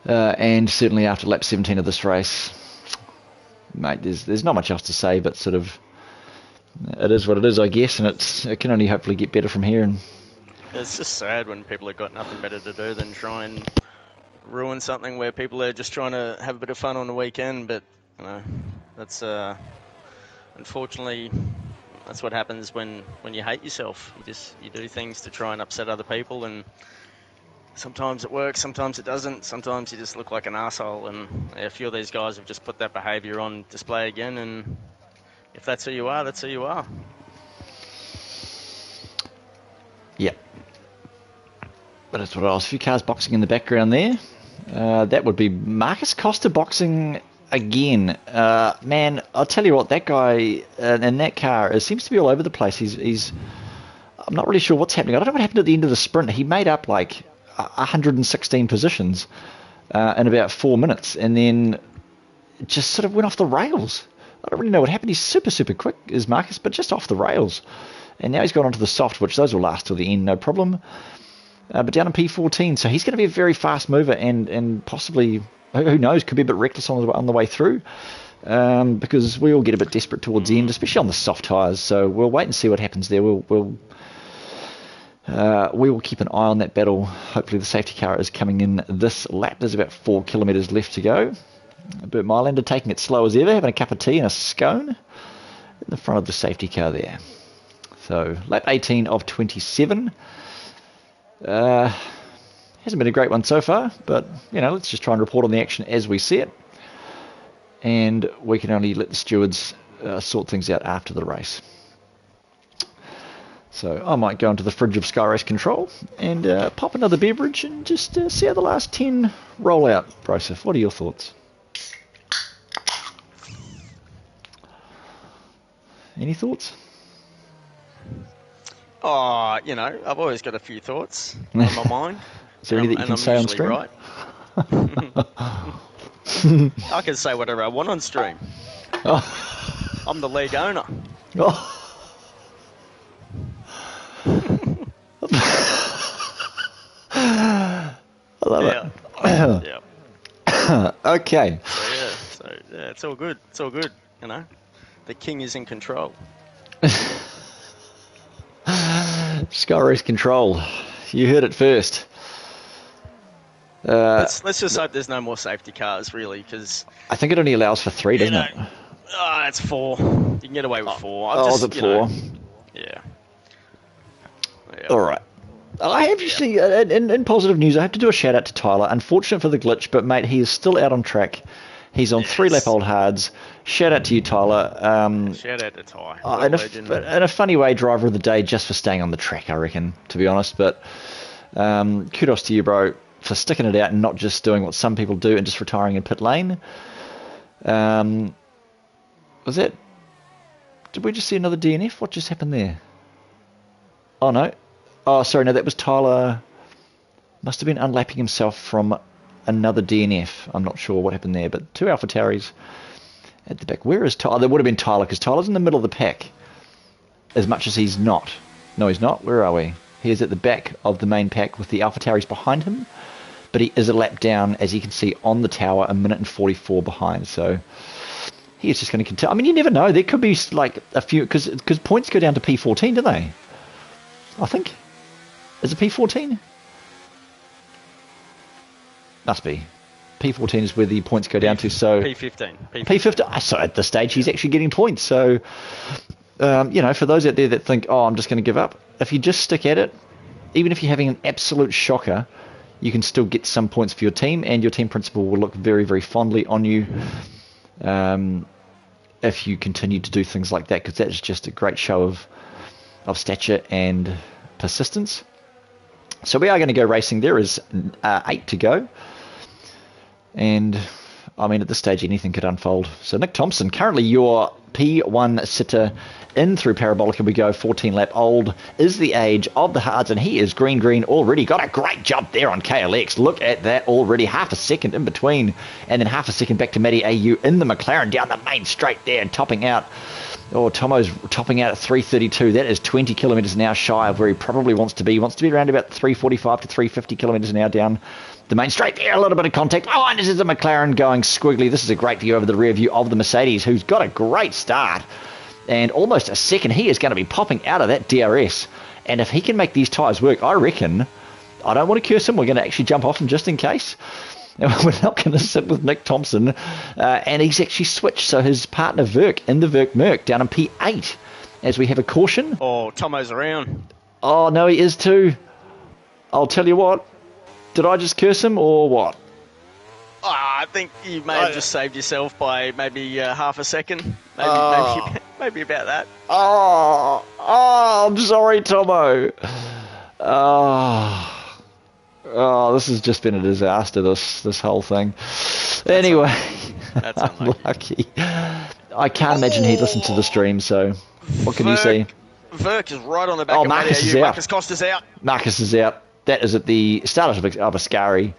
and certainly after lap 17 of this race, mate, there's not much else to say, but sort of it is what it is, I guess, and it can only hopefully get better from here. And it's just sad when people have got nothing better to do than try and ruin something where people are just trying to have a bit of fun on the weekend. But that's unfortunately that's what happens when you hate yourself. You do things to try and upset other people, and sometimes it works, sometimes it doesn't. Sometimes you just look like an asshole, and a few of these guys have just put that behaviour on display again. And if that's who you are, that's who you are. Yeah. But that's what else. A few cars boxing in the background there. That would be Marcus Costa boxing again. Man, I'll tell you what, that guy in that car seems to be all over the place. He's I'm not really sure what's happening. I don't know what happened at the end of the sprint. He made up like 116 positions in about 4 minutes, and then it just sort of went off the rails. I don't really know what happened. He's super quick, is Marcus, but just off the rails. And now he's gone onto the soft, which those will last till the end, no problem. But down in P14, so he's going to be a very fast mover, and possibly, who knows, could be a bit reckless on the way through, because we all get a bit desperate towards the end, especially on the soft tyres. So we'll wait and see what happens there. We will keep an eye on that battle. Hopefully the safety car is coming in this lap. There's about 4 kilometres left to go. Bert Mylander taking it slow as ever, having a cup of tea and a scone in the front of the safety car there. So lap 18 of 27. Hasn't been a great one so far, but let's just try and report on the action as we see it. And we can only let the stewards sort things out after the race. So I might go into the fridge of Sky Race Control and pop another beverage and just see how the last 10 roll out. Broseph, what are your thoughts? Any thoughts? Oh, I've always got a few thoughts on my mind. Is there any that you can say on stream? Right. I can say whatever I want on stream. Oh. I'm the league owner. Oh. I love it. Yeah. Okay. So it's all good. It's all good. The king is in control. Sky Race Control. You heard it first. Let's just hope there's no more safety cars, really, because I think it only allows for 3, doesn't it? It's 4. You can get away with 4. Was it 4? Yeah. All right. I have actually, in positive news, I have to do a shout out to Tyler. Unfortunate for the glitch, but mate, he is still out on track. He's on 3 lap old hards. Shout out to you, Tyler. Shout out to Ty. What a legend. In a funny way, driver of the day just for staying on the track, I reckon, to be honest. But kudos to you, bro, for sticking it out and not just doing what some people do and just retiring in pit lane. Was that... Did we just see another DNF? What just happened there? Oh, no. Oh, sorry, no, that was Tyler. Must have been unlapping himself from another DNF. I'm not sure what happened there, but 2 AlphaTauris at the back. Where is Tyler? There would have been Tyler, because Tyler's in the middle of the pack, as much as he's not. No, he's not. Where are we? He is at the back of the main pack with the AlphaTauris behind him, but he is a lap down, as you can see on the tower, 1 minute and 44 behind. So he is just going to continue. I mean, you never know. There could be like a few, because points go down to P14, don't they? I think. Is it P14? Must be. P14 is where the points go down to, so... P15. P15. So at this stage, he's actually getting points. So, for those out there that think, oh, I'm just going to give up, if you just stick at it, even if you're having an absolute shocker, you can still get some points for your team, and your team principal will look very, very fondly on you if you continue to do things like that, because that is just a great show of stature and persistence. So we are going to go racing. There is 8 to go. And, I mean, at this stage, anything could unfold. So Nick Thompson, currently your P1 sitter in through Parabolica. We go 14 lap. Old is the age of the hards, and he is green already. Got a great jump there on KLX. Look at that already. Half a second in between, and then half a second back to Matty AU in the McLaren down the main straight there and topping out. Oh, Tomo's topping out at 332. That is 20 kilometres an hour shy of where he probably wants to be. He wants to be around about 345 to 350 kilometres an hour down the main straight there. A little bit of contact. Oh, and this is a McLaren going squiggly. This is a great view over the rear view of the Mercedes, who's got a great start. And almost a second, he is going to be popping out of that DRS. And if he can make these tyres work, I reckon, I don't want to curse him. We're going to actually jump off him just in case. We're not going to sit with Nick Thompson. And he's actually switched. So his partner Verk in the Verk Merc down in P8 as we have a caution. Oh, Tomo's around. Oh, no, he is too. I'll tell you what. Did I just curse him or what? Oh, I think you may have just saved yourself by maybe half a second. Maybe about that. Oh, I'm sorry, Tomo. Oh, this has just been a disaster, this whole thing. Anyway, that's unlucky. I can't imagine he'd listen to the stream, so what can you see? Verk is right on the back of Marcus is out. Marcus Costa's out. Marcus is out. That is at the start of Ascari.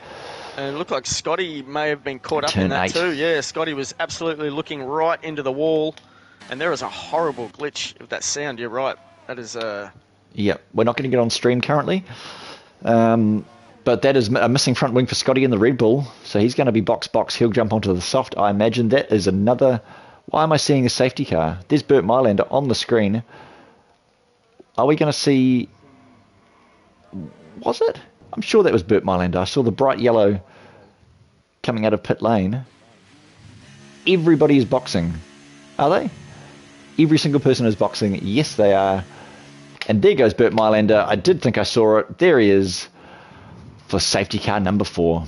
And it looked like Scotty may have been caught up in that too. Yeah, Scotty was absolutely looking right into the wall. And there is a horrible glitch of that sound. You're right. That is... Yeah, we're not going to get on stream currently. But that is a missing front wing for Scotty in the Red Bull. So he's going to be box. He'll jump onto the soft. I imagine that is another... Why am I seeing a safety car? There's Burt Mylander on the screen. Are we going to see... Was it? I'm sure that was Burt Mylander. I saw the bright yellow coming out of pit lane. Everybody is boxing. Are they? Every single person is boxing. Yes, they are. And there goes Burt Mylander. I did think I saw it. There he is for safety car number 4.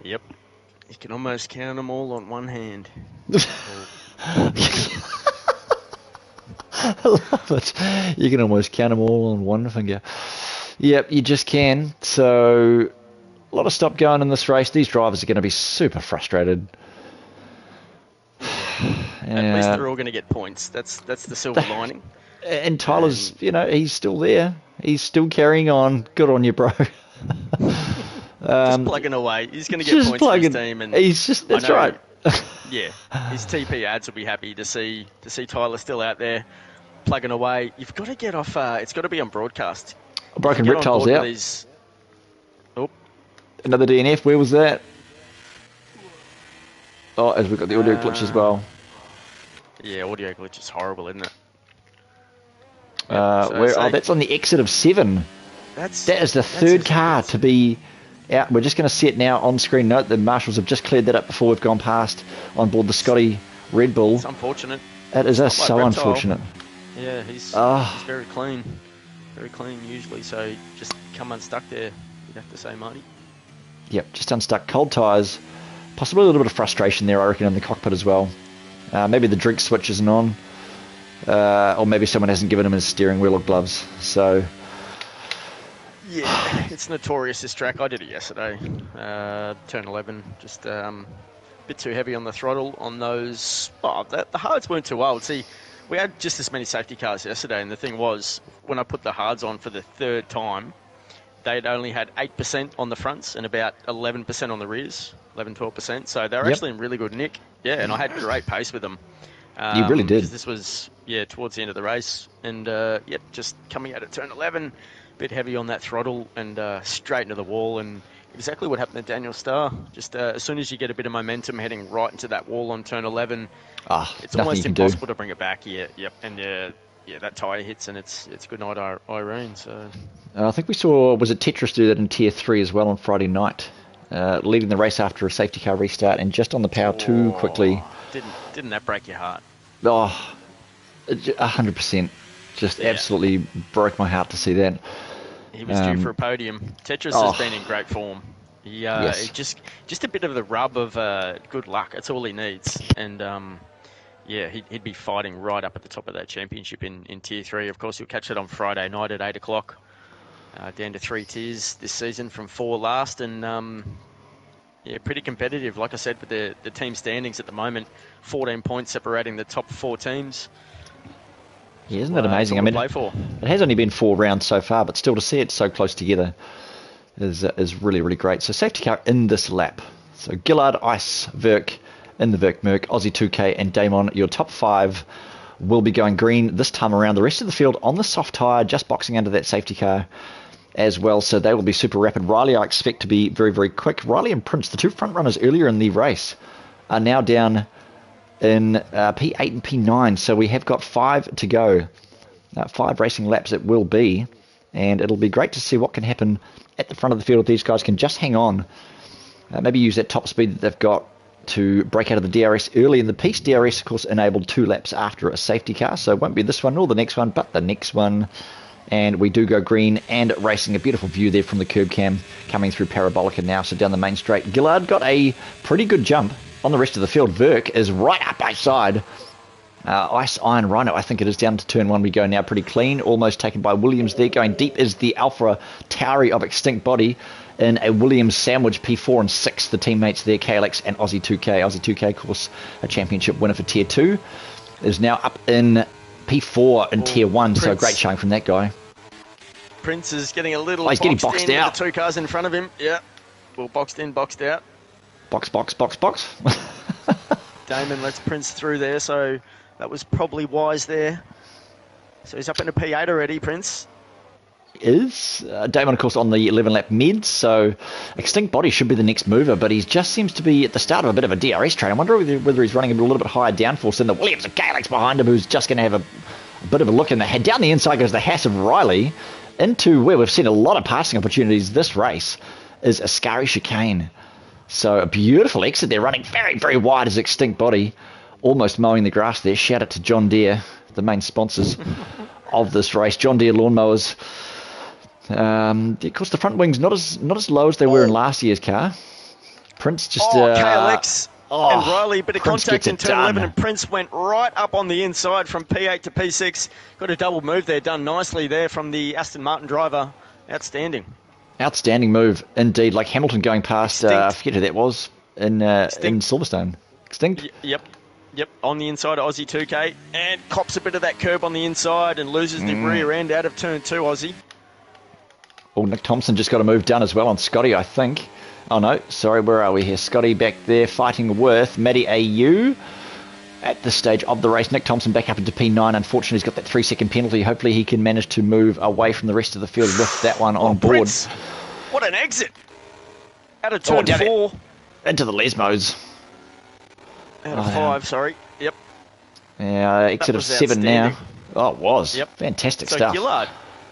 Yep. You can almost count them all on one hand. I love it. You can almost count them all on one finger. Yep, you just can. So, a lot of stop going in this race. These drivers are going to be super frustrated. At least they're all going to get points. That's the silver lining. And Tyler's, he's still there. He's still carrying on. Good on you, bro. Just plugging away. He's going to get points for his team. And he's just, that's right. Yeah, his TP ads will be happy to see Tyler still out there plugging away. You've got to get off. It's got to be on broadcast. Broken reptiles out. Another DNF. Where was that? Oh, as we've got the audio glitch as well. Yeah, audio glitch is horrible, isn't it? That's on the exit of 7. That is the third car to be out. We're just going to see it now on screen. Note the marshals have just cleared that up before we've gone past on board the Scotty Red Bull. It's unfortunate. It is so unfortunate. Yeah, he's very clean. Very clean usually, so just come unstuck there, you'd have to say, Marty. Yep, just unstuck. Cold tyres. Possibly a little bit of frustration there, I reckon, in the cockpit as well. Maybe the drink switch isn't on. Or maybe someone hasn't given him his steering wheel or gloves. So... Yeah, it's notorious, this track. I did it yesterday. Turn 11. Just a bit too heavy on the throttle on those... Oh, the hards weren't too old. See, we had just as many safety cars yesterday, and the thing was, when I put the hards on for the third time, they'd only had 8% on the fronts and about 11% on the rears, 11-12%. So they were actually in really good nick. Yeah, and I had great pace with them. You really did. This was, towards the end of the race. And, just coming out at turn 11, a bit heavy on that throttle and straight into the wall. And exactly what happened to Daniel Starr. Just as soon as you get a bit of momentum heading right into that wall on turn 11, it's almost impossible to bring it back. And that tyre hits, and it's good night, Irene. So I think we saw, was it Tetris do that in Tier 3 as well on Friday night, leading the race after a safety car restart and just on the power too quickly. Didn't that break your heart? Oh, 100%. Just absolutely broke my heart to see that. He was due for a podium. Tetris has been in great form. He just a bit of the rub of good luck. That's all he needs. And he'd be fighting right up at the top of that championship in Tier 3. Of course, you'll catch it on Friday night at 8 o'clock. Down to 3 tiers this season from 4 last. And pretty competitive. Like I said, with the team standings at the moment, 14 points separating the top 4 teams. Yeah, isn't that amazing? I mean, it has only been 4 rounds so far, but still to see it so close together is really, really great. So safety car in this lap. So Gillard, Ice, Verk in the Verk Merc, Aussie 2K and Damon, your top 5 will be going green this time around. The rest of the field on the soft tyre, just boxing under that safety car as well, so they will be super rapid. Riley, I expect to be very, very quick. Riley and Prince, the 2 front runners earlier in the race, are now down in P8 and P9, so we have got 5 to go. 5 racing laps it will be, and it'll be great to see what can happen at the front of the field if these guys can just hang on. Maybe use that top speed that they've got to break out of the DRS early in the piece. DRS, of course, enabled 2 laps after a safety car, so it won't be this one nor the next one, but the next one. And we do go green and racing. A beautiful view there from the curb cam coming through Parabolica now, so down the main straight. Gillard got a pretty good jump on the rest of the field. Verk is right up by side. Ice Iron Rhino, I think it is, down to turn 1 we go now, pretty clean. Almost taken by Williams there. Going deep is the Alpha Tauri of Extinct Body in a Williams sandwich, P4 and 6, the teammates there, KLX and Aussie 2K. Aussie 2K, of course, a championship winner for Tier 2, is now up in P4 in Tier 1, so great showing from that guy. Prince is getting a little he's getting boxed out. With the 2 cars in front of him. Yeah, well, boxed in, boxed out. Box. Damon lets Prince through there, so that was probably wise there. So he's up into P8 already, Prince. Is Damon, of course, on the 11-lap mids, so Extinct Body should be the next mover, but he just seems to be at the start of a bit of a DRS train. I wonder whether he's running a little bit higher downforce than the Williams and KLX behind him, who's just going to have a bit of a look in the head. Down the inside goes the Haas of Riley into where we've seen a lot of passing opportunities this race is Ascari Chicane. So a beautiful exit there, running very, very wide as Extinct Body, almost mowing the grass there. Shout out to John Deere, the main sponsors of this race. John Deere lawnmowers. Of course, the front wings not as low as they were in last year's car. Prince just KLX and Riley, bit of contact in turn 11, and Prince went right up on the inside from P8 to P6. Got a double move there, done nicely there from the Aston Martin driver. Outstanding move indeed. Like Hamilton going past, I forget who that was in Silverstone. Extinct. Yep. On the inside of Aussie 2K, and cops a bit of that curb on the inside and loses the rear end out of turn 2. Aussie. Oh, Nick Thompson just got a move done as well on Scotty, I think. Oh, no. Sorry, where are we here? Scotty back there fighting with Matty AU at this stage of the race. Nick Thompson back up into P9. Unfortunately, he's got that 3-second penalty. Hopefully, he can manage to move away from the rest of the field with that one on board. Prince. What an exit. Out of turn 4. Into the Lesmos. Out of 5, sorry. Yep. Yeah, exit of 7 now. Oh, it was. Yep. Fantastic stuff.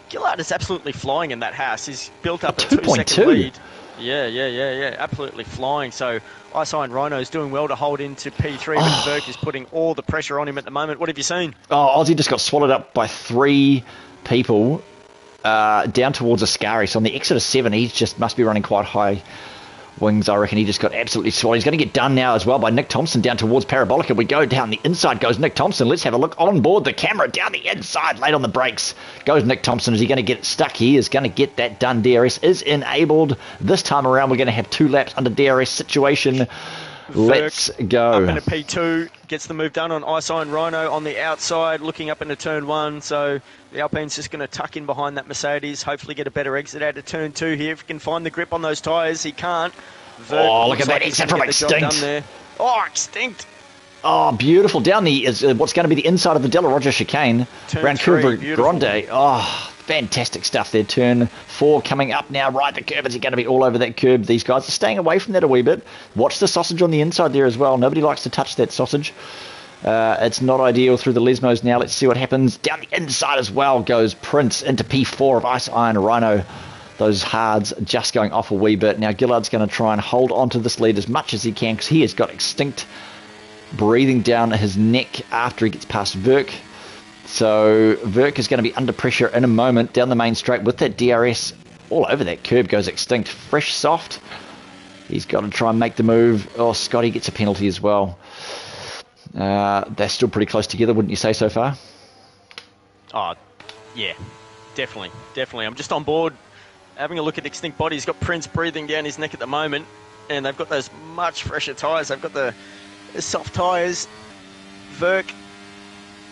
Gillard is absolutely flying in that Haas. He's built up a 2-second lead. Yeah. Absolutely flying. So Ice Iron Rhino is doing well to hold into P3, but Verk is putting all the pressure on him at the moment. What have you seen? Oh, Aussie just got swallowed up by 3 people down towards Ascari. So on the exit of 7, he just must be running quite high Wings, I reckon he just got absolutely swallowed. He's going to get done now as well by Nick Thompson down towards Parabolica. We go down the inside, goes Nick Thompson. Let's have a look on board the camera. Down the inside, late on the brakes, goes Nick Thompson. Is he going to get it stuck? He is going to get that done. DRS is enabled. This time around, we're going to have 2 laps under DRS situation. Let's go. Up into P2, gets the move done on Ice-Iron Rhino on the outside, looking up into turn 1. So the Alpine's just going to tuck in behind that Mercedes, hopefully get a better exit out of turn 2 here. If he can find the grip on those tyres, he can't. Look at that exit from Extinct. Oh, Extinct. Oh, beautiful. Down the what's going to be the inside of the Della Roger chicane. Turn Around 3, Curva beautiful. Grande. Oh, fantastic stuff there. Turn 4 coming up now. Right, the curb. Is he going to be all over that curb? These guys are staying away from that a wee bit. Watch the sausage on the inside there as well. Nobody likes to touch that sausage. It's not ideal through the Lesmos now. Let's see what happens. Down the inside as well goes Prince into P4 of Ice-Iron Rhino. Those hards just going off a wee bit. Now Gillard's going to try and hold on to this lead as much as he can because he has got Extinct breathing down his neck after he gets past Verk. So Verk is going to be under pressure in a moment down the main straight with that DRS all over that curb goes Extinct. Fresh soft. He's got to try and make the move. Oh, Scotty gets a penalty as well. They're still pretty close together, wouldn't you say so far? Oh, yeah, definitely. I'm just on board having a look at Extinct Body. He's got Prince breathing down his neck at the moment, and they've got those much fresher tyres. They've got the soft tyres. Verk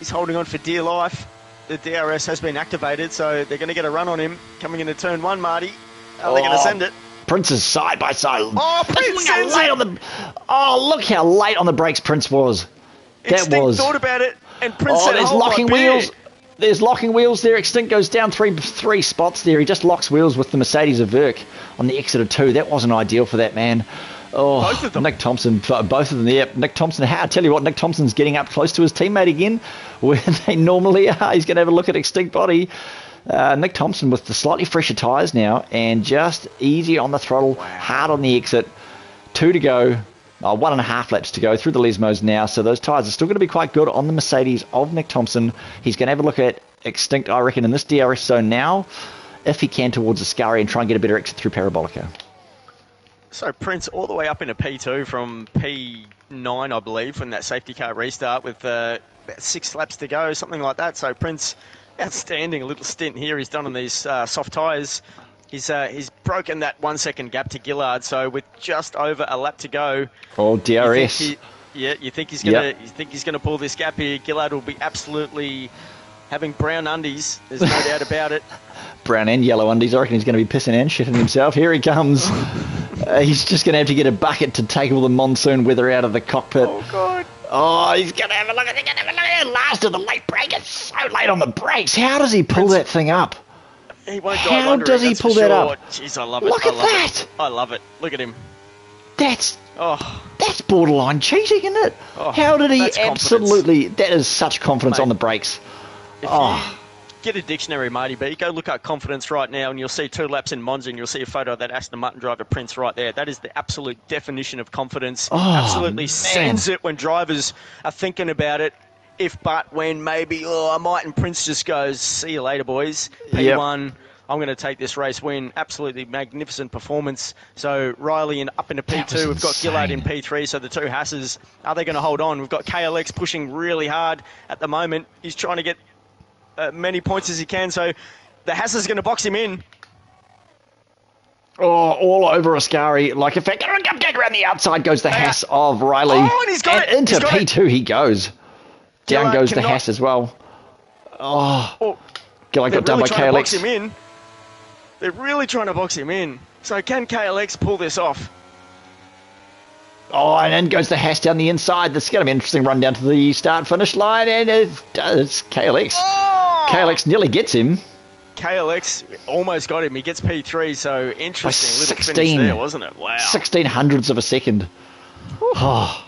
is holding on for dear life. The DRS has been activated, so they're going to get a run on him coming into turn 1, Marty. Are they going to send it? Prince is side by side. Oh, Prince sends it! Look how late on the brakes Prince was. Extinct thought about it, and Prince said, there's locking wheels. There's locking wheels there. Extinct goes down three spots there. He just locks wheels with the Mercedes of Verk on the exit of 2. That wasn't ideal for that man. Oh, both of them. Nick Thompson, both of them there. Nick Thompson, I tell you what, Nick Thompson's getting up close to his teammate again, where they normally are. He's going to have a look at Extinct Body. Nick Thompson with the slightly fresher tyres now, and just easy on the throttle, hard on the exit. 2 to go. 1.5 laps to go through the Lesmos now, so those tyres are still going to be quite good on the Mercedes of Nick Thompson. He's going to have a look at Extinct, I reckon, in this DRS zone now, if he can, towards Ascari and try and get a better exit through Parabolica. So Prince all the way up into P2 from P9, I believe, when that safety car restart with about 6 laps to go, something like that. So Prince, outstanding, a little stint here he's done on these soft tyres. He's broken that 1 second gap to Gillard, so with just over a lap to go. Oh, DRS. You think he's gonna pull this gap here? Gillard will be absolutely having brown undies. There's no doubt about it. Brown and yellow undies. I reckon he's going to be pissing and shitting himself. Here he comes. He's just going to have to get a bucket to take all the monsoon weather out of the cockpit. Oh God. Oh, he's going to have a look at it. Last of the late break. It's so late on the brakes. How does he pull that thing up? He won't How does he pull that up? Jeez, I love it. Look at that. I love it. Look at him. That's borderline cheating, isn't it? Oh, how did he absolutely... That is such confidence, mate, on the brakes. If you get a dictionary, Marty B, go look up confidence right now, and you'll see 2 laps in Monza, and you'll see a photo of that Aston Martin driver, Prince, right there. That is the absolute definition of confidence. Absolutely sends it when drivers are thinking about it. If but when maybe, I might, and Prince just goes, see you later, boys. P1, I'm going to take this race win. Absolutely magnificent performance. So Riley up into P2. We've got Gillard in P3. So the 2 Hasses, are they going to hold on? We've got KLX pushing really hard at the moment. He's trying to get many points as he can. So the Hass is going to box him in. Oh, all over Ascari. Like, in fact, around the outside goes the Hass of Riley. Oh, and he's got it. Into P2 he goes. Down goes the Hass as well. Gillard got done by KLX. Box him in. They're really trying to box him in. So can KLX pull this off? Oh, and then goes the Hass down the inside. That's going to be an interesting run down to the start-finish line, and it does. KLX. Oh! KLX nearly gets him. KLX almost got him. He gets P3, so interesting little 16, finish there, wasn't it? Wow. 16 hundredths of a second. Oh.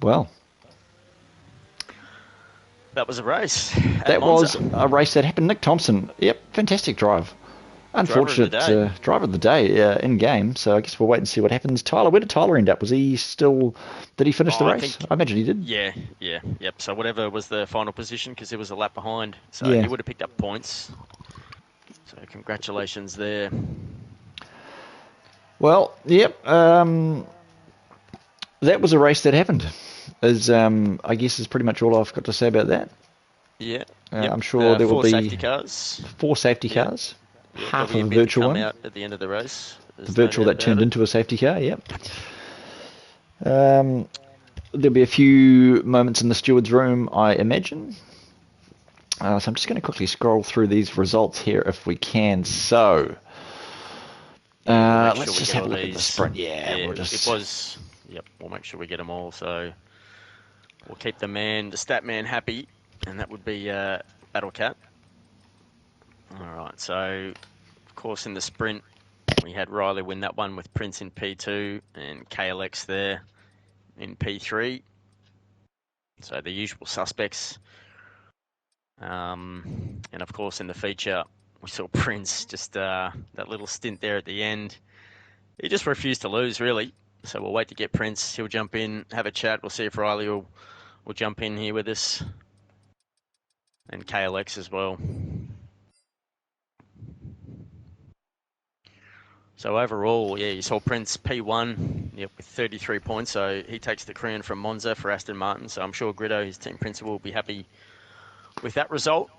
Well, that was a race. That was a race that happened. Nick Thompson, yep, fantastic drive. Unfortunate driver of the day in game. So I guess we'll wait and see what happens. Tyler, where did Tyler end up? Was he still? Did he finish the race? I imagine he did. Yep. So whatever was the final position, because he was a lap behind, so he would have picked up points. So congratulations there. Well, yep. That was a race that happened. I guess is pretty much all I've got to say about that. Yeah. Yep. I'm sure there will Four be safety cars. 4 safety Yep. cars. Yep. Half There'll be of a a bid to virtual come one. out at the end of the race. The There's no virtual doubt that about turned it. into a safety car, yep. There'll be a few moments in the steward's room, I imagine. So I'm just going to quickly scroll through these results here if we can. So, let's just have a look at the sprint. Yeah, we'll just... Yep, we'll make sure we get them all. So we'll keep the stat man happy, and that would be Battle Cat. All right, so of course in the sprint, we had Riley win that one with Prince in P2 and KLX there in P3. So the usual suspects. And of course in the feature, we saw Prince just that little stint there at the end. He just refused to lose, really. So we'll wait to get Prince. He'll jump in, have a chat. We'll see if Riley will jump in here with us. And KLX as well. So overall, yeah, you saw Prince P1 with 33 points. So he takes the crown from Monza for Aston Martin. So I'm sure Gritto, his team principal, will be happy with that result.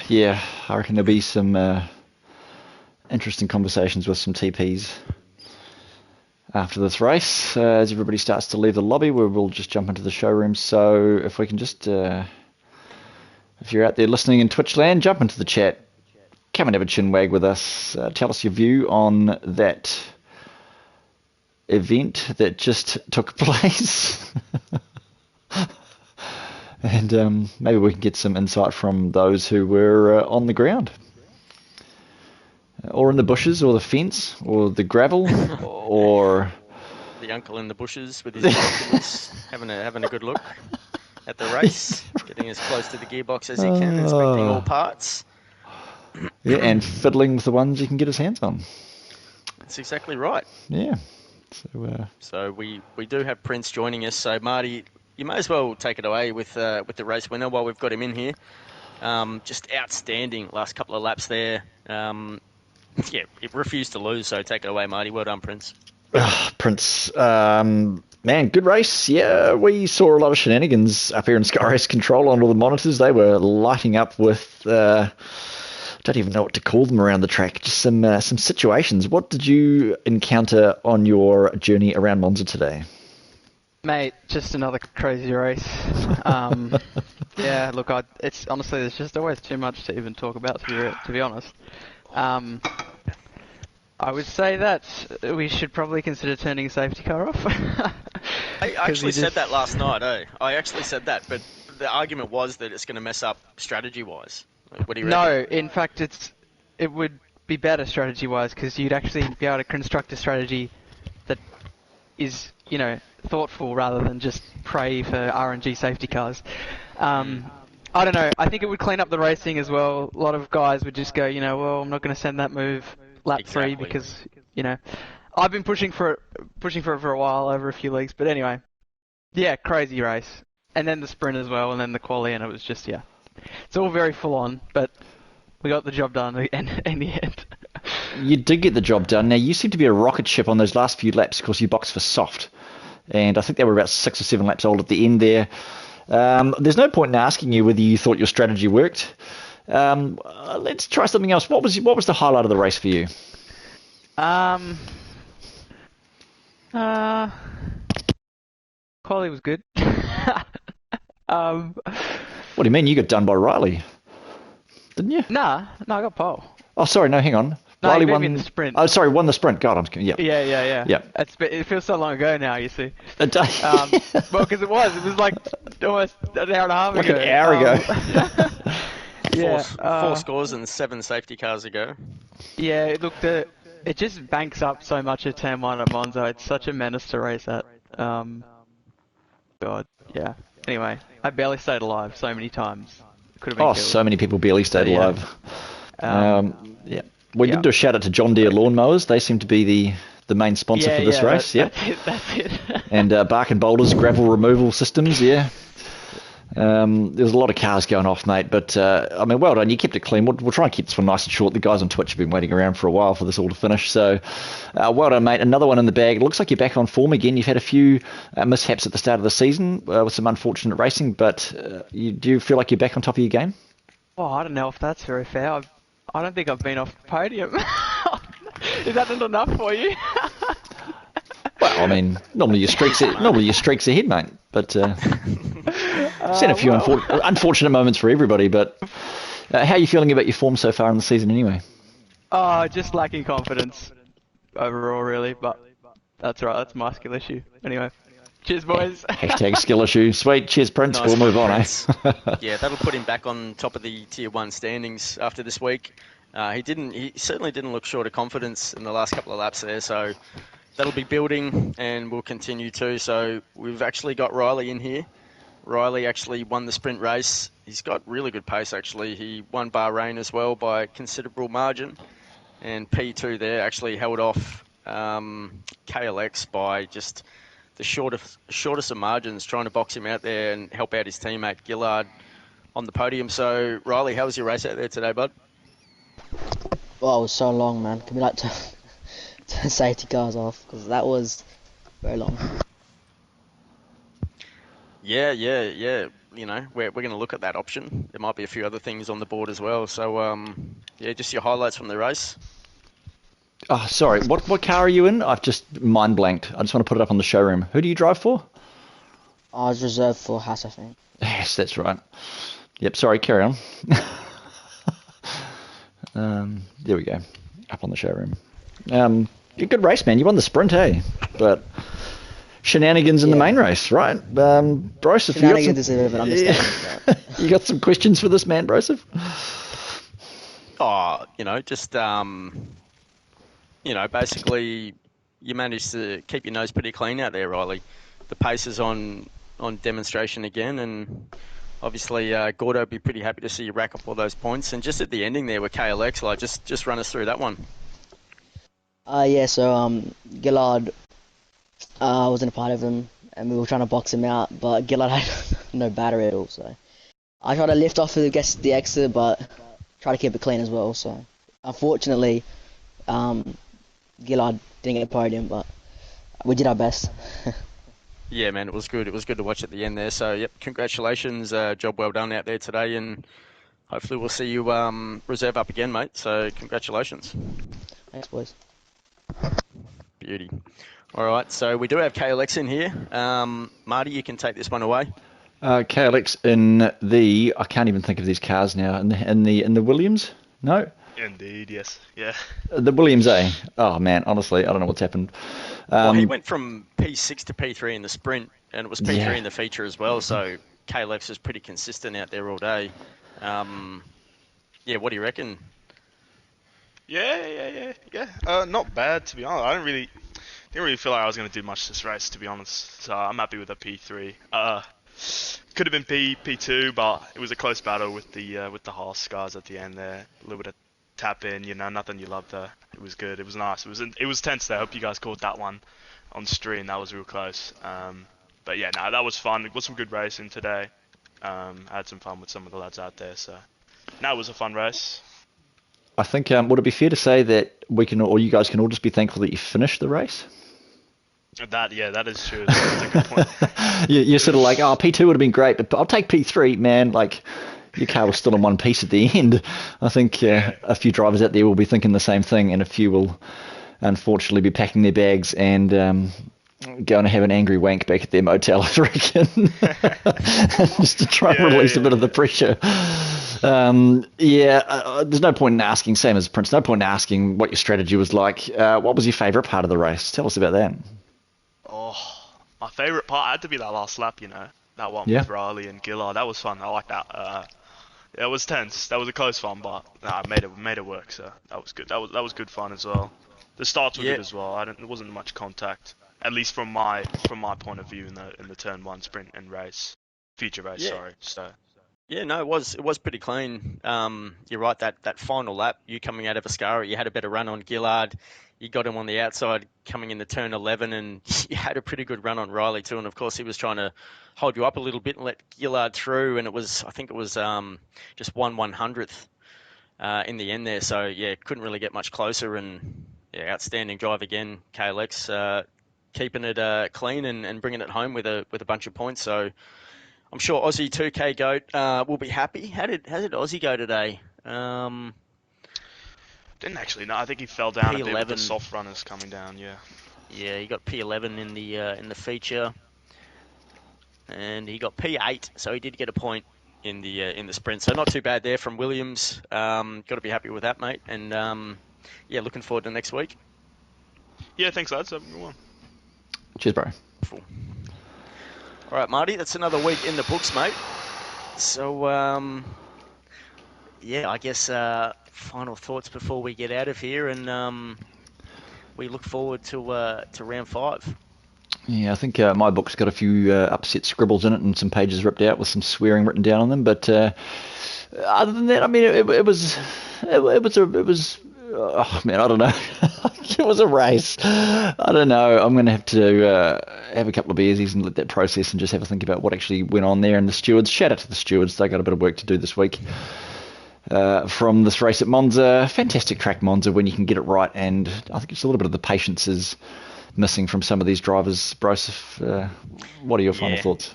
Yeah, I reckon there'll be some interesting conversations with some TPs after this race. As everybody starts to leave the lobby, we'll just jump into the showroom. So if we can just, if you're out there listening in Twitch land, jump into the chat. Come and have a chinwag with us. Tell us your view on that event that just took place. And maybe we can get some insight from those who were on the ground. Or in the bushes, or the fence, or the gravel, or... The uncle in the bushes with his binoculars, having a good look at the race, getting as close to the gearbox as he can, inspecting all parts. Yeah, and fiddling with the ones he can get his hands on. That's exactly right. Yeah. So we do have Prince joining us. So Marty, you may as well take it away with the race winner while we've got him in here. Just outstanding last couple of laps there. Yeah, it refused to lose, so take it away, Marty. Well done, Prince. Prince, man, good race. Yeah, we saw a lot of shenanigans up here in Sky Race Control on all the monitors. They were lighting up with, don't even know what to call them around the track. Just some situations. What did you encounter on your journey around Monza today? Mate, just another crazy race. Yeah, look, it's honestly there's just always too much to even talk about. To be honest, I would say that we should probably consider turning a safety car off. I actually said that last night. I actually said that, but the argument was that it's going to mess up strategy-wise. What do you reckon? No, in fact, it would be better strategy-wise because you'd actually be able to construct a strategy that is, thoughtful rather than just pray for RNG safety cars. I don't know. I think it would clean up the racing as well. A lot of guys would just go, well, I'm not going to send that move lap 3 because, I've been pushing for it for a while over a few leagues. But anyway, yeah, crazy race. And then the sprint as well, and then the quali, and it was just, yeah. It's all very full on, but we got the job done in the end. You did get the job done. Now, you seem to be a rocket ship on those last few laps because you boxed for soft. And I think they were about 6 or 7 laps old at the end there. There's no point in asking you whether you thought your strategy worked. Let's try something else. What was the highlight of the race for you? Quali was good. What do you mean? You got done by Riley, didn't you? Nah, I got pole. Oh, sorry, no, hang on. No, Riley won the sprint. Oh, sorry, won the sprint. God, Yeah. Yeah. It feels so long ago now, you see. A day. Well, because it was like almost an hour and a half like ago. Like an hour ago. Yeah. 4 scores and 7 safety cars ago. Yeah, look, it just banks up so much at Turn 1 at Monza. It's such a menace to race at. God, yeah. Anyway, I barely stayed alive so many times. Could have been killed. So many people barely stayed alive. Yeah. We did do a shout out to John Deere Lawnmowers. They seem to be the main sponsor for this race. That's it. And Bark and Boulders gravel removal systems. Yeah. There's a lot of cars going off, mate, but I mean, well done. You kept it clean. We'll try and keep this one nice and short. The guys on Twitch have been waiting around for a while for this all to finish, so well done, mate. Another one in the bag. It looks like you're back on form again. You've had a few mishaps at the start of the season with some unfortunate racing, but do you feel like you're back on top of your game? Oh, I don't know if that's very fair. I don't think I've been off the podium. Is that not enough for you? Well, I mean, normally your streaks ahead, mate. But seen a few unfortunate moments for everybody. But how are you feeling about your form so far in the season, anyway? Oh, just lacking confidence overall, really. But that's right. That's my skill issue. Anyway, cheers, boys. Hashtag skill issue. Sweet. Cheers, Prince. Nice we'll move on, Prince. eh? Yeah, that'll put him back on top of the Tier 1 standings after this week. He certainly didn't look short of confidence in the last couple of laps there, so that'll be building and will continue to. So we've actually got Riley in here. Riley actually won the sprint race. He's got really good pace, actually. He won Bahrain as well by a considerable margin. And P2 there actually held off KLX by just the shortest of margins, trying to box him out there and help out his teammate Gillard on the podium. So, Riley, how was your race out there today, bud? Well, it was so long, man. Can we like to safety cars off? Because that was very long. Yeah. You know, we're going to look at that option. There might be a few other things on the board as well. So, yeah, just your highlights from the race. Oh, sorry. What car are you in? I've just mind blanked. I just want to put it up on the showroom. Who do you drive for? I was reserved for Haas, I think. Yes, that's right. Yep, sorry, carry on. There we go. Up on the showroom. Good race, man. You won the sprint, hey? But shenanigans in the main race, right? Broseph, Shenanigans is a bit of an understatement. You got some questions for this man, Broseph? Oh, you know, just, you know, basically you managed to keep your nose pretty clean out there, Riley. The pace is on demonstration again, and obviously Gordo would be pretty happy to see you rack up all those points. And just at the ending there with KLX, like, just run us through that one. Yeah, so Gillard wasn't a part of him, and we were trying to box him out, but Gillard had no battery at all, so I tried to lift off the exit, but try to keep it clean as well. So unfortunately, Gillard didn't get a podium, but we did our best. Yeah, man, it was good. It was good to watch at the end there. So, yep, congratulations. Job well done out there today, and hopefully we'll see you reserve up again, mate. So, congratulations. Thanks, boys. Beauty. All right, so we do have KLX in here. Marty, you can take this one away. KLX in the, I can't even think of these cars now. In the Williams? No. Indeed, yes, yeah. The Williams, eh? Oh man, honestly, I don't know what's happened. Well, he went from P6 to P3 in the sprint, and it was P3 in the feature as well. So KLX is pretty consistent out there all day. Yeah, what do you reckon? Yeah. Not bad, to be honest. Didn't really feel like I was going to do much this race, to be honest. So I'm happy with a P3. Could have been P2, but it was a close battle with the Haas guys at the end there. A little bit of tap in, you know, nothing you loved there. It was good. It was nice. It was tense there. I hope you guys caught that one on stream. That was real close. But yeah, no, that was fun. It was some good racing today. I had some fun with some of the lads out there. So no, it was a fun race. I think would it be fair to say that we can, or you guys can all just be thankful that you finished the race? That is true. That's a good point. You're sort of like, oh, P2 would have been great, but I'll take P3, man. Like, your car was still in one piece at the end. I think a few drivers out there will be thinking the same thing, and a few will unfortunately be packing their bags and going to have an angry wank back at their motel, I reckon, just to try and release a bit of the pressure. There's no point in asking, same as Prince, no point in asking what your strategy was like. What was your favourite part of the race? Tell us about that. Oh, my favourite part had to be that last lap, you know. That one with Riley and Gillard. That was fun. I like that. It was tense. That was a close one, but I made it work. So that was good. That was good fun as well. The starts were good as well. There wasn't much contact, at least from my point of view in the turn one sprint and race, feature race. Sorry. So Yeah, no, it was pretty clean. You're right, that final lap, you coming out of Ascara, you had a better run on Gillard. You got him on the outside coming into turn 11, and you had a pretty good run on Riley too. And of course, he was trying to hold you up a little bit and let Gillard through, and I think it was just 1/100th in the end there. So yeah, couldn't really get much closer, and yeah, outstanding drive again, KLX, keeping it clean and bringing it home with a bunch of points. So. I'm sure Aussie 2K Goat will be happy. How did Aussie go today? Didn't actually. No, I think he fell down a bit with the P11. soft runners coming down. Yeah. Yeah, he got P11 in the feature, and he got P8, so he did get a point in the sprint. So not too bad there from Williams. Got to be happy with that, mate. And yeah, looking forward to next week. Yeah. Thanks, lads. Have a good one. Cheers, bro. Cool. All right, Marty, that's another week in the books, mate. So yeah, I guess final thoughts before we get out of here, and we look forward to round 5. Yeah, I think my book's got a few upset scribbles in it and some pages ripped out with some swearing written down on them. But other than that, I mean, it was. Oh man, I don't know. It was a race. I don't know. I'm going to have to have a couple of beersies and let that process and just have a think about what actually went on there. And the stewards, shout out to the stewards. They got a bit of work to do this week. From this race at Monza, fantastic track Monza when you can get it right, and I think it's a little bit of the patience is missing from some of these drivers. Broseph, what are your final Yeah. thoughts?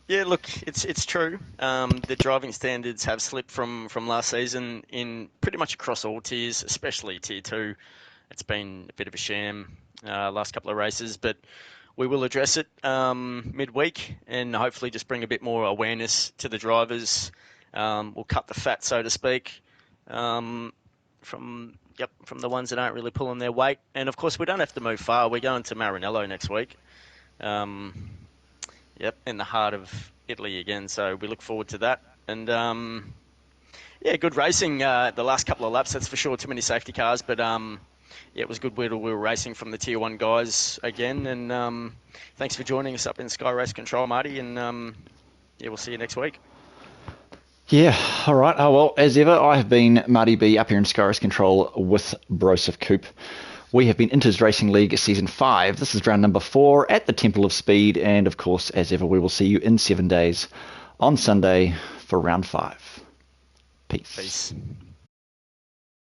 Yeah, look, it's true. The driving standards have slipped from last season in pretty much across all tiers, especially tier 2. It's been a bit of a sham last couple of races, but we will address it midweek and hopefully just bring a bit more awareness to the drivers. We'll cut the fat, so to speak, from the ones that aren't really pulling their weight. And of course, we don't have to move far. We're going to Maranello next week. Yep, in the heart of Italy again. So we look forward to that. And yeah, good racing the last couple of laps. That's for sure. Too many safety cars, but yeah, it was good wheel racing from the Tier 1 guys again. And thanks for joining us up in Sky Race Control, Marty. And yeah, we'll see you next week. Yeah, all right. Oh, well, as ever, I have been Marty B up here in Skyris Control with Broseph Coop. We have been Inters Racing League Season 5. This is round number 4 at the Temple of Speed. And, of course, as ever, we will see you in 7 days on Sunday for round 5. Peace. Peace.